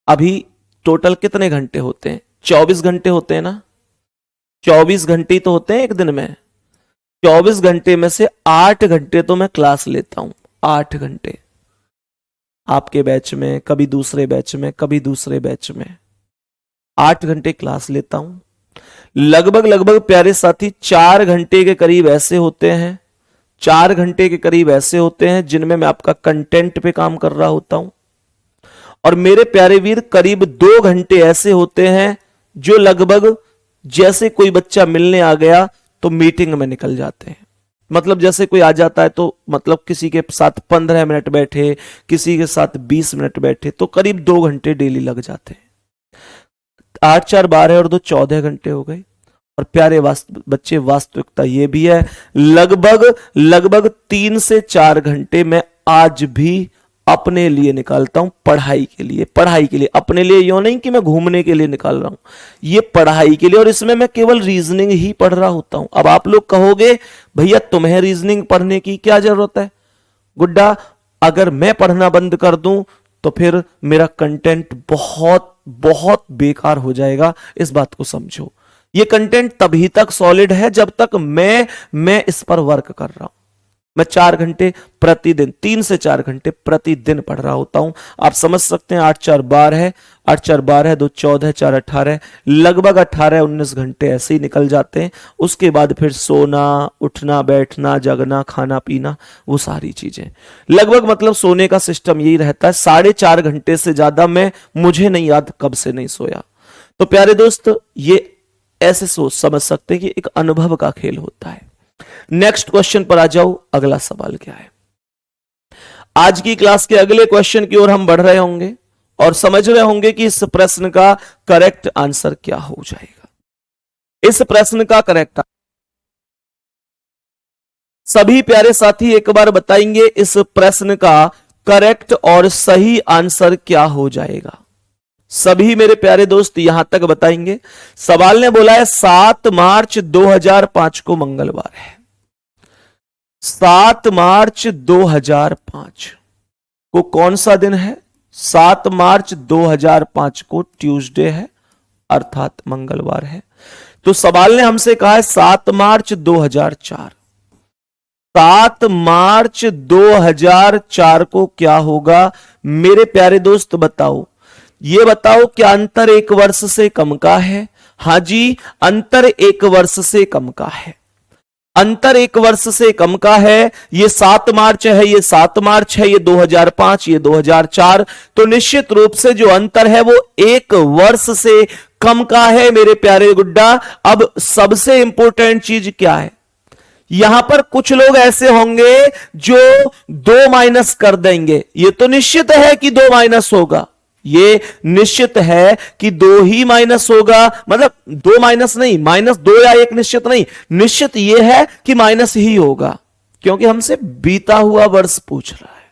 Speaker 1: अभी टोटल कितने घंटे होते हैं? 24 घंटे होते हैं ना? 24 घंटे तो होते हैं एक दिन में। 24 घंटे में से 8 घंटे तो मैं क्लास लेता हूं। 8 घंटे आपके बैच में, कभी दूसरे बैच में, कभी दूसरे बैच में 8 घंटे क्लास लेता हूं। लगभग प्यारे साथी 4 घंटे के करीब ऐसे होते हैं, 4 घंटे के करीब ऐसे होते हैं जिनमें मैं आपका कंटेंट पे काम कर रहा होता हूं। और मेरे प्यारे वीर करीब 2 घंटे ऐसे होते हैं जो लगभग जैसे कोई बच्चा मिलने आ गया तो मीटिंग में निकल जाते हैं। मतलब जैसे कोई आ जाता है तो मतलब किसी के साथ 15 मिनट बैठे, किसी के साथ 20 मिनट बैठे, तो करीब 2 घंटे डेली लग जाते हैं। 8 4 12 और 2 14 घंटे हो गए। और प्यारे बच्चे, वास्तविकता ये भी है लगभग 3 से 4 घंटे मैं आज भी अपने लिए निकालता हूं, पढ़ाई के लिए। अपने लिए यूं नहीं कि मैं घूमने के लिए निकाल रहा हूं, ये पढ़ाई के लिए। और इसमें मैं केवल रीजनिंग ही पढ़ रहा होता हूं। अब आप लोग कहोगे भैया तुम्हें रीजनिंग पढ़ने की क्या जरूरत है? गुड्डा, अगर मैं पढ़ना बंद कर दूं तो फिर मेरा कंटेंट बहुत बहुत बेकार हो जाएगा। इस बात को समझो। ये कंटेंट तभी तक सॉलिड है जब तक मैं इस पर वर्क कर रहा हूं। मैं 4 घंटे प्रतिदिन, 3 से 4 घंटे प्रतिदिन पढ़ रहा होता हूं। आप समझ सकते हैं 8 4 12 है, 8 4 12 है, 2 14, 4 18, लगभग 18-19 घंटे ऐसे ही निकल जाते हैं। उसके बाद फिर सोना, उठना, बैठना, जगना, खाना पीना, वो सारी चीजें लगभग, मतलब सोने का सिस्टम यही रहता है। 4.5 घंटे से ज्यादा मुझे नहीं याद कब से नहीं सोया। तो प्यारे दोस्त, ये ऐसे सोच समझ सकते हैं कि एक अनुभव का खेल होता है। नेक्स्ट क्वेश्चन पर आ जाओ। अगला सवाल क्या है? आज की क्लास के अगले क्वेश्चन की ओर हम बढ़ रहे होंगे और समझ रहे होंगे कि इस प्रश्न का करेक्ट आंसर क्या हो जाएगा। इस प्रश्न का करेक्ट, सभी प्यारे साथी एक बार बताएंगे इस प्रश्न का करेक्ट और सही आंसर क्या हो जाएगा। सभी मेरे प्यारे दोस्त यहां तक बताएंगे। सवाल ने बोला है 7 मार्च 2005 को मंगलवार है। 7 मार्च 2005 को कौन सा दिन है? 7 मार्च 2005 को ट्यूसडे है, अर्थात मंगलवार है। तो सवाल ने हमसे कहा है 7 मार्च 2004। 7 मार्च 2004 को क्या होगा? मेरे प्यारे दोस्त बताओ, ये बताओ क्या अंतर 1 वर्ष से कम का है? हां जी, अंतर 1 वर्ष से कम का है। अंतर 1 वर्ष से कम का है। ये 7 मार्च है, ये 7 मार्च है, ये 2005, ये 2004। तो निश्चित रूप से जो अंतर है वो 1 वर्ष से कम का है मेरे प्यारे गुड्डा। अब सबसे इंपॉर्टेंट चीज क्या है? यहां पर कुछ लोग ऐसे होंगे जो 2 माइनस कर देंगे। ये तो निश्चित है कि 2 माइनस होगा, ये निश्चित है कि 2 ही माइनस होगा। मतलब 2 माइनस नहीं, -2 या 1 निश्चित नहीं, निश्चित ये है कि माइनस ही होगा, क्योंकि हमसे बीता हुआ वर्ष पूछ रहा है।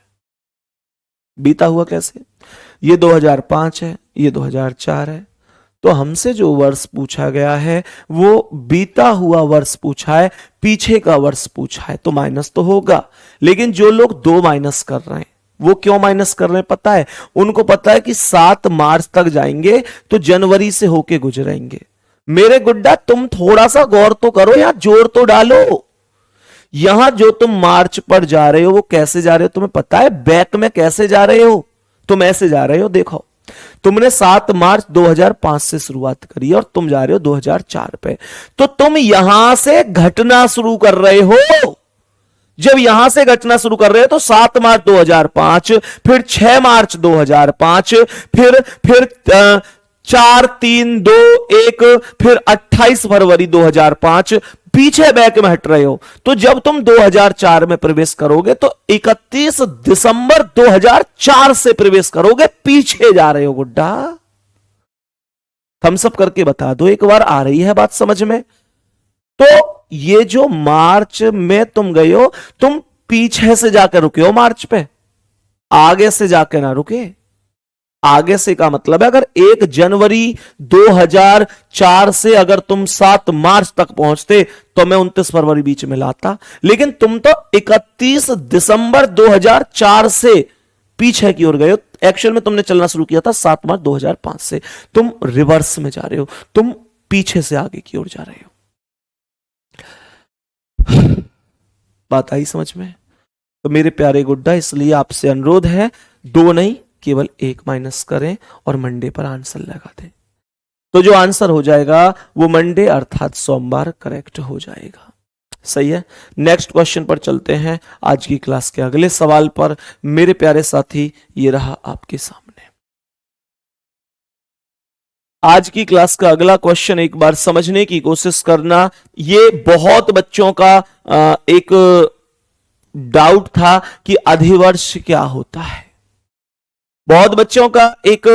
Speaker 1: बीता हुआ कैसे? ये 2005 है, ये 2004 है। तो हमसे जो वर्ष पूछा गया है वो बीता हुआ वर्ष पूछा है, पीछे का वर्ष पूछा है, तो माइनस तो होगा। लेकिन जो लोग 2 माइनस कर रहे हैं, वो क्यों माइनस कर रहे हैं पता है? उनको पता है कि 7 मार्च तक जाएंगे तो जनवरी से होके गुजरेंगे। मेरे गुड्डा, तुम थोड़ा सा गौर तो करो, यहां जोर तो डालो। यहां जो तुम मार्च पर जा रहे हो वो कैसे जा रहे हो तुम्हें पता है? बैक में कैसे जा रहे हो? तुम ऐसे जा रहे हो। देखो, तुमने 7 मार्च 2005 से शुरुआत करी और तुम जा रहे हो 2004 पे, तो तुम यहां से घटना शुरू कर रहे हो। जब यहां से घटना शुरू कर रहे हो तो 7 मार्च 2005, फिर 6 मार्च 2005, फिर 4 3 2 1, फिर 28 फरवरी 2005, पीछे बैक में हट रहे हो। तो जब तुम 2004 में प्रवेश करोगे तो 31 दिसंबर 2004 से प्रवेश करोगे, पीछे जा रहे हो गुड्डा। थम्स अप करके बता दो एक बार, आ रही है बात समझ में? तो ये जो मार्च में तुम गए हो, तुम पीछे से जाकर रुके हो मार्च पे, आगे से जाकर ना रुके। आगे से का मतलब है अगर 1 जनवरी 2004 से अगर तुम 7 मार्च तक पहुंचते तो मैं 29 फरवरी बीच में लाता। लेकिन तुम तो 31 दिसंबर 2004 से पीछे की ओर गए हो। एक्चुअल में तुमने चलना शुरू किया था 7 मार्च 2005 से। तुम रिवर्स में जा रहे हो, तुम पीछे से आगे की ओर जा रहे हो। बात आई समझ में? तो मेरे प्यारे गुड्डा, इसलिए आपसे अनुरोध है 2 नहीं केवल 1 माइनस करें और मंडे पर आंसर लगा दें। तो जो आंसर हो जाएगा वो मंडे अर्थात सोमवार करेक्ट हो जाएगा। सही है। नेक्स्ट क्वेश्चन पर चलते हैं, आज की क्लास के अगले सवाल पर। मेरे प्यारे साथी, ये रहा आपके सामने आज की क्लास का अगला क्वेश्चन। एक बार समझने की कोशिश करना। ये बहुत बच्चों का एक डाउट था कि अधिवर्ष क्या होता है। बहुत बच्चों का एक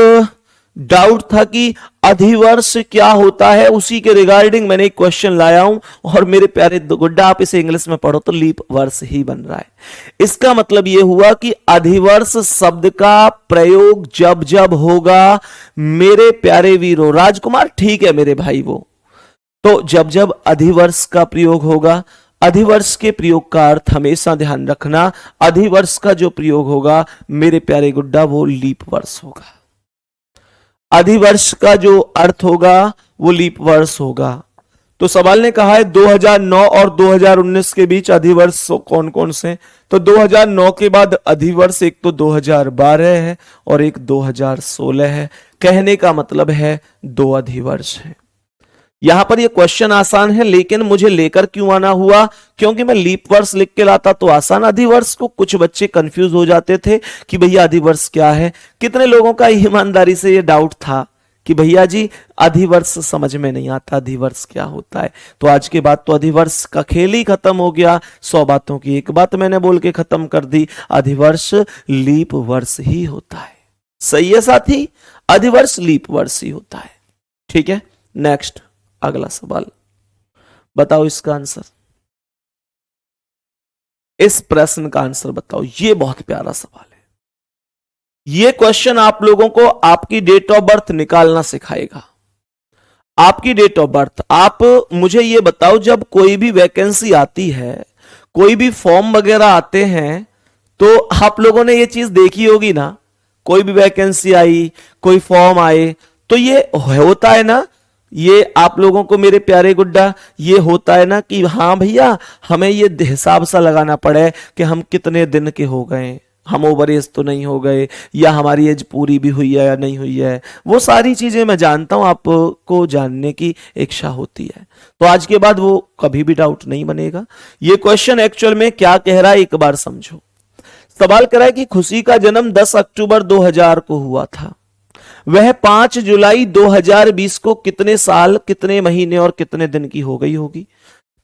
Speaker 1: डाउट था कि अधिवर्ष क्या होता है। उसी के रिगार्डिंग मैंने एक क्वेश्चन लाया हूं। और मेरे प्यारे गुड्डा, आप इसे इंग्लिश में पढ़ो तो लीप वर्ष ही बन रहा है। इसका मतलब यह हुआ कि अधिवर्ष शब्द का प्रयोग जब जब होगा, मेरे प्यारे वीरों, राजकुमार ठीक है मेरे भाई, वो तो जब जब अधिवर्ष का प्रयोग होगा, अधिवर्ष के प्रयोग का अर्थ हमेशा ध्यान रखना, अधिवर्ष का जो प्रयोग होगा मेरे प्यारे गुड्डा वो लीप वर्ष होगा। अधिवर्ष का जो अर्थ होगा वो लीप वर्ष होगा। तो सवाल ने कहा है 2009 और 2019 के बीच अधिवर्ष कौन कौन से? तो 2009 के बाद अधिवर्ष एक तो 2012 है और एक 2016 है। कहने का मतलब है 2 अधिवर्ष है। यहां पर ये क्वेश्चन आसान है, लेकिन मुझे लेकर क्यों आना हुआ? क्योंकि मैं लीप वर्ष लिख के लाता तो आसान, अधिवर्ष को कुछ बच्चे कंफ्यूज हो जाते थे कि भैया अधिवर्ष क्या है। कितने लोगों का ईमानदारी से ये डाउट था कि भैया जी अधिवर्ष समझ में नहीं आता, अधिवर्ष क्या होता है। तो आज के बाद तो अधिवर्ष का खेल ही खत्म हो गया। 100 बातों की एक बात मैंने बोल के खत्म कर दी, अधिवर्ष लीप वर्ष ही होता है। सही है साथी, अधिवर्ष लीप वर्ष ही होता है। ठीक है, नेक्स्ट अगला सवाल बताओ, इसका आंसर, इस प्रश्न का आंसर बताओ। ये बहुत प्यारा सवाल है। ये क्वेश्चन आप लोगों को आपकी डेट ऑफ बर्थ निकालना सिखाएगा। आपकी डेट ऑफ बर्थ, आप मुझे ये बताओ, जब कोई भी वैकेंसी आती है, कोई भी फॉर्म वगैरह आते हैं, तो आप लोगों ने ये चीज देखी होगी ना, कोई भी वैकेंसी आई, कोई फॉर्म आए, तो ये होता है ना, ये आप लोगों को मेरे प्यारे गुड्डा ये होता है ना कि हाँ भैया हमें ये हिसाब सा लगाना पड़े कि हम कितने दिन के हो गए, हम ओवर एज तो नहीं हो गए, या हमारी एज पूरी भी हुई है या नहीं हुई है। वो सारी चीजें मैं जानता हूं, आपको जानने की इच्छा होती है। तो आज के बाद वो कभी भी डाउट नहीं बनेगा। ये क्वेश्चन एक्चुअल में क्या कह रहा है एक बार समझो। सवाल कह रहा है कि खुशी का जन्म 10 अक्टूबर 2000 को हुआ था। वह 5 जुलाई 2020 को कितने साल, कितने महीने और कितने दिन की हो गई होगी?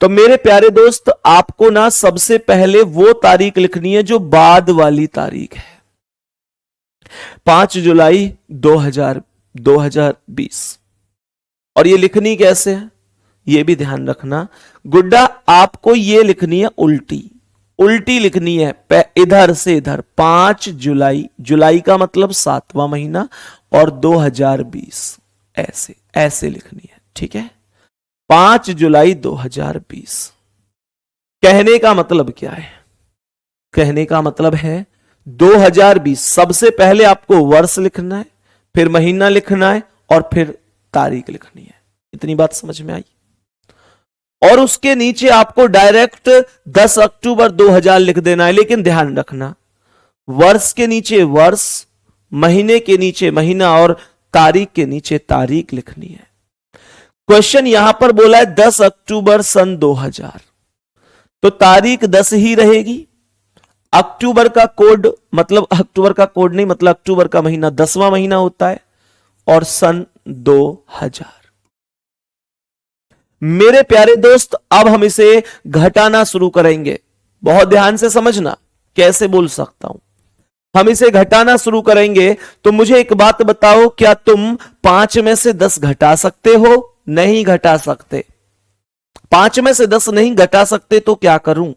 Speaker 1: तो मेरे प्यारे दोस्त, आपको ना सबसे पहले वो तारीख लिखनी है जो बाद वाली तारीख है। 5 जुलाई 2020। और ये लिखनी कैसे है ये भी ध्यान रखना गुड्डा, आपको ये लिखनी है उल्टी, उल्टी लिखनी है, इधर से इधर। 5 जुलाई, जुलाई का मतलब 7वां महीना, और 2020 ऐसे ऐसे लिखनी है। ठीक है, 5 जुलाई 2020। कहने का मतलब क्या है? कहने का मतलब है 2020 सबसे पहले आपको वर्ष लिखना है, फिर महीना लिखना है और फिर तारीख लिखनी है। इतनी बात समझ में आई? और उसके नीचे आपको डायरेक्ट 10 अक्टूबर 2000 लिख देना है। लेकिन ध्यान रखना, वर्ष के नीचे वर्ष, महीने के नीचे महीना और तारीख के नीचे तारीख लिखनी है। क्वेश्चन यहां पर बोला है 10 अक्टूबर सन 2000, तो तारीख 10 ही रहेगी। अक्टूबर का कोड मतलब अक्टूबर का कोड नहीं, मतलब अक्टूबर का महीना 10वां महीना होता है, और सन 2000। मेरे प्यारे दोस्त, अब हम इसे घटाना शुरू करेंगे। बहुत ध्यान से समझना कैसे बोल सकता हूं। हम इसे घटाना शुरू करेंगे तो मुझे एक बात बताओ, क्या तुम 5 में से 10 घटा सकते हो? नहीं घटा सकते। 5 में से 10 नहीं घटा सकते तो क्या करूं?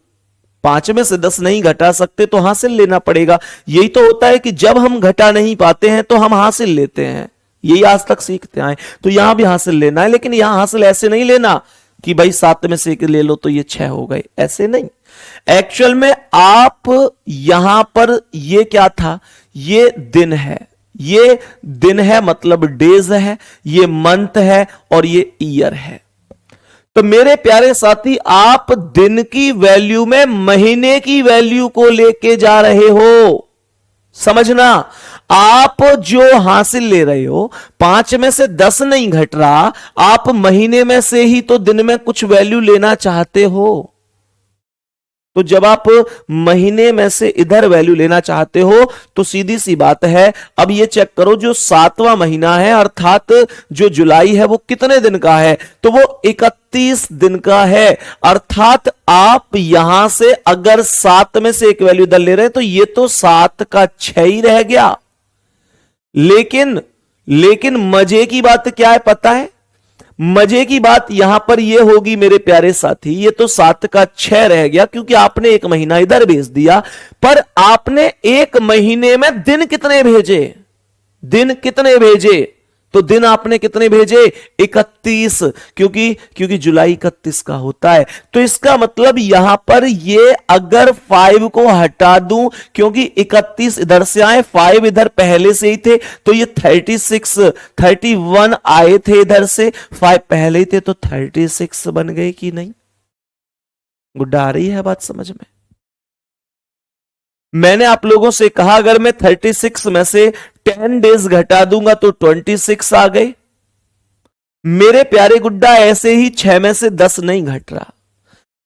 Speaker 1: 5 में से 10 नहीं घटा सकते तो हासिल लेना पड़ेगा। यही तो होता है कि जब हम घटा नहीं पाते हैं तो हम हासिल लेते हैं। यही आज तक सीखते आए। तो यहां भी हासिल लेना है, लेकिन यहां हासिल ऐसे नहीं लेना कि भाई 7 में से 1 ले लो तो ये 6 हो गए, ऐसे नहीं। एक्चुअल में आप यहां पर ये क्या था, ये दिन है, ये दिन है मतलब डेज है, ये मंथ है और ये ईयर है। तो मेरे प्यारे साथी, आप दिन की वैल्यू में महीने की वैल्यू को लेके जा रहे हो। समझना, आप जो हासिल ले रहे हो 5 में से 10 नहीं घट रहा, आप महीने में से ही तो दिन में कुछ वैल्यू लेना चाहते हो। तो जब आप महीने में से इधर वैल्यू लेना चाहते हो तो सीधी सी बात है, अब ये चेक करो, जो 7वां महीना है अर्थात जो जुलाई है वो कितने दिन का है? तो वो 31 दिन का है। अर्थात आप यहां से अगर 7 में से 1 वैल्यू इधर ले रहे हैं तो ये तो 7 का 6 ही रह गया। लेकिन मजे की बात क्या है पता है? मजे की बात यहां पर यह होगी मेरे प्यारे साथी, ये तो 7 का 6 रह गया क्योंकि आपने 1 महीना इधर भेज दिया, पर आपने 1 महीने में दिन कितने भेजे? दिन कितने भेजे? तो दिन आपने कितने भेजे? 31, क्योंकि जुलाई 31 का होता है। तो इसका मतलब यहां पर ये अगर 5 को हटा दूं, क्योंकि 31 इधर से आए, 5 इधर पहले से ही थे, तो ये 36 31 आए थे इधर से, 5 पहले ही थे, तो 36 बन गए कि नहीं? गुड्डा आ रही है बात समझ में? मैंने आप लोगों से कहा अगर मैं 36 में से 10 डेज घटा दूंगा तो 26 आ गए। मेरे प्यारे गुड्डा ऐसे ही 6 में से 10 नहीं घट रहा,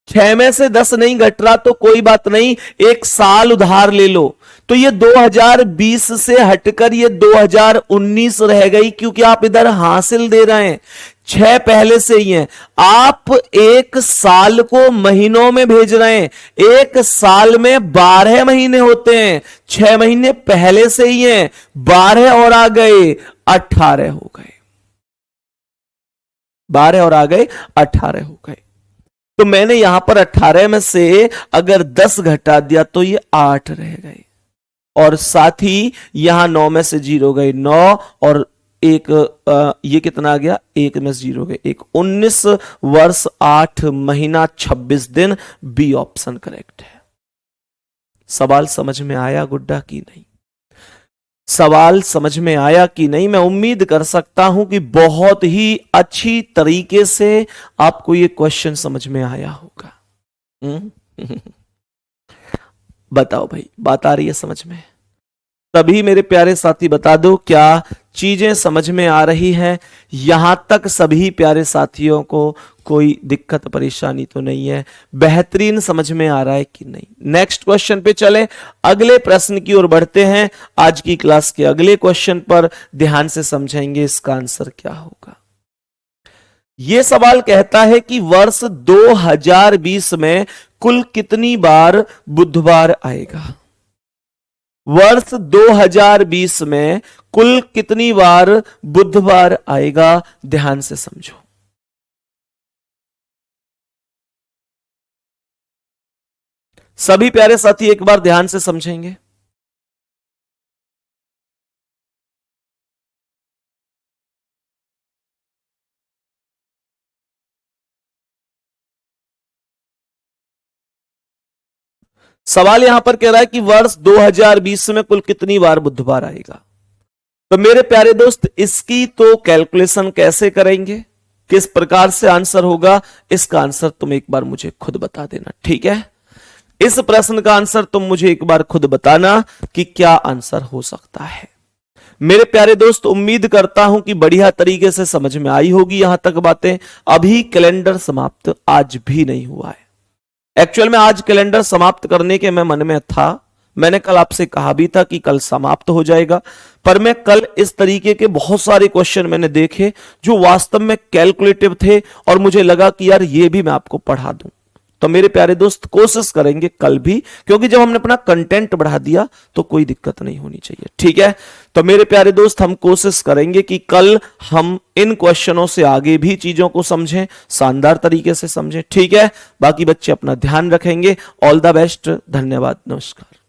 Speaker 1: 6 में से 10 नहीं घट रहा तो कोई बात नहीं, एक साल उधार ले लो, तो ये 2020 से हटकर ये 2019 रह गई, क्योंकि आप इधर हासिल दे रहे हैं, 6 पहले से ही हैं। आप एक साल को महीनों में भेज रहे हैं, एक साल में 12 महीने होते हैं, 6 महीने पहले से ही हैं, 12 और आ गए 18 हो गए, 12 और आ गए 18 हो गए। तो मैंने यहां पर 18 में से अगर 10 घटा दिया तो ये 8 रह गए, और साथ ही यहां 9 में से 0 गए 9, और एक ये कितना आ गया? 1 में से 0 गए 1, 19 वर्ष 8 महीना 26 दिन। बी ऑप्शन करेक्ट है। सवाल समझ में आया गुड्डा की नहीं? सवाल समझ में आया कि नहीं? मैं उम्मीद कर सकता हूं कि बहुत ही अच्छी तरीके से आपको ये क्वेश्चन समझ में आया होगा। बताओ भाई, बात आ रही है समझ में? तभी मेरे प्यारे साथी बता दो क्या चीजें समझ में आ रही हैं? यहां तक सभी प्यारे साथियों को कोई दिक्कत परेशानी तो नहीं है? बेहतरीन समझ में आ रहा है कि नहीं? नेक्स्ट क्वेश्चन पे चलें, अगले प्रश्न की ओर बढ़ते हैं। आज की क्लास के अगले क्वेश्चन पर ध्यान से समझेंगे इसका आंसर क्या होगा। यह सवाल कहता है कि वर्ष 2020 में कुल कितनी बार बुधवार आएगा? वर्ष 2020 में कुल कितनी बार बुधवार आएगा? ध्यान से समझो। सभी प्यारे साथी एक बार ध्यान से समझेंगे। सवाल यहां पर कह रहा है कि वर्ष 2020 में कुल कितनी बार बुधवार आएगा। तो मेरे प्यारे दोस्त, इसकी तो कैलकुलेशन कैसे करेंगे, किस प्रकार से आंसर होगा, इसका आंसर तुम एक बार मुझे खुद बता देना, ठीक है? इस प्रश्न का आंसर तुम मुझे एक बार खुद बताना कि क्या आंसर हो सकता है। मेरे प्यारे दोस्त, उम्मीद करता हूं कि बढ़िया तरीके से समझ में आई होगी यहां तक बातें। अभी कैलेंडर समाप्त आज भी नहीं हुआ है। एक्चुअल में आज कैलेंडर समाप्त करने के मैं मन में था, मैंने कल आपसे कहा भी था कि कल समाप्त हो जाएगा, पर मैं कल इस तरीके के बहुत सारे क्वेश्चन मैंने देखे जो वास्तव में कैलकुलेटिव थे, और मुझे लगा कि यार ये भी मैं आपको पढ़ा दूं। तो मेरे प्यारे दोस्त, कोशिश करेंगे कल भी, क्योंकि जब हमने अपना कंटेंट बढ़ा दिया तो कोई दिक्कत नहीं होनी चाहिए, ठीक है? तो मेरे प्यारे दोस्त, हम कोशिश करेंगे कि कल हम इन क्वेश्चनों से आगे भी चीजों को समझें, शानदार तरीके से समझें, ठीक है? बाकी बच्चे अपना ध्यान रखेंगे। ऑल द बेस्ट, धन्यवाद, नमस्कार।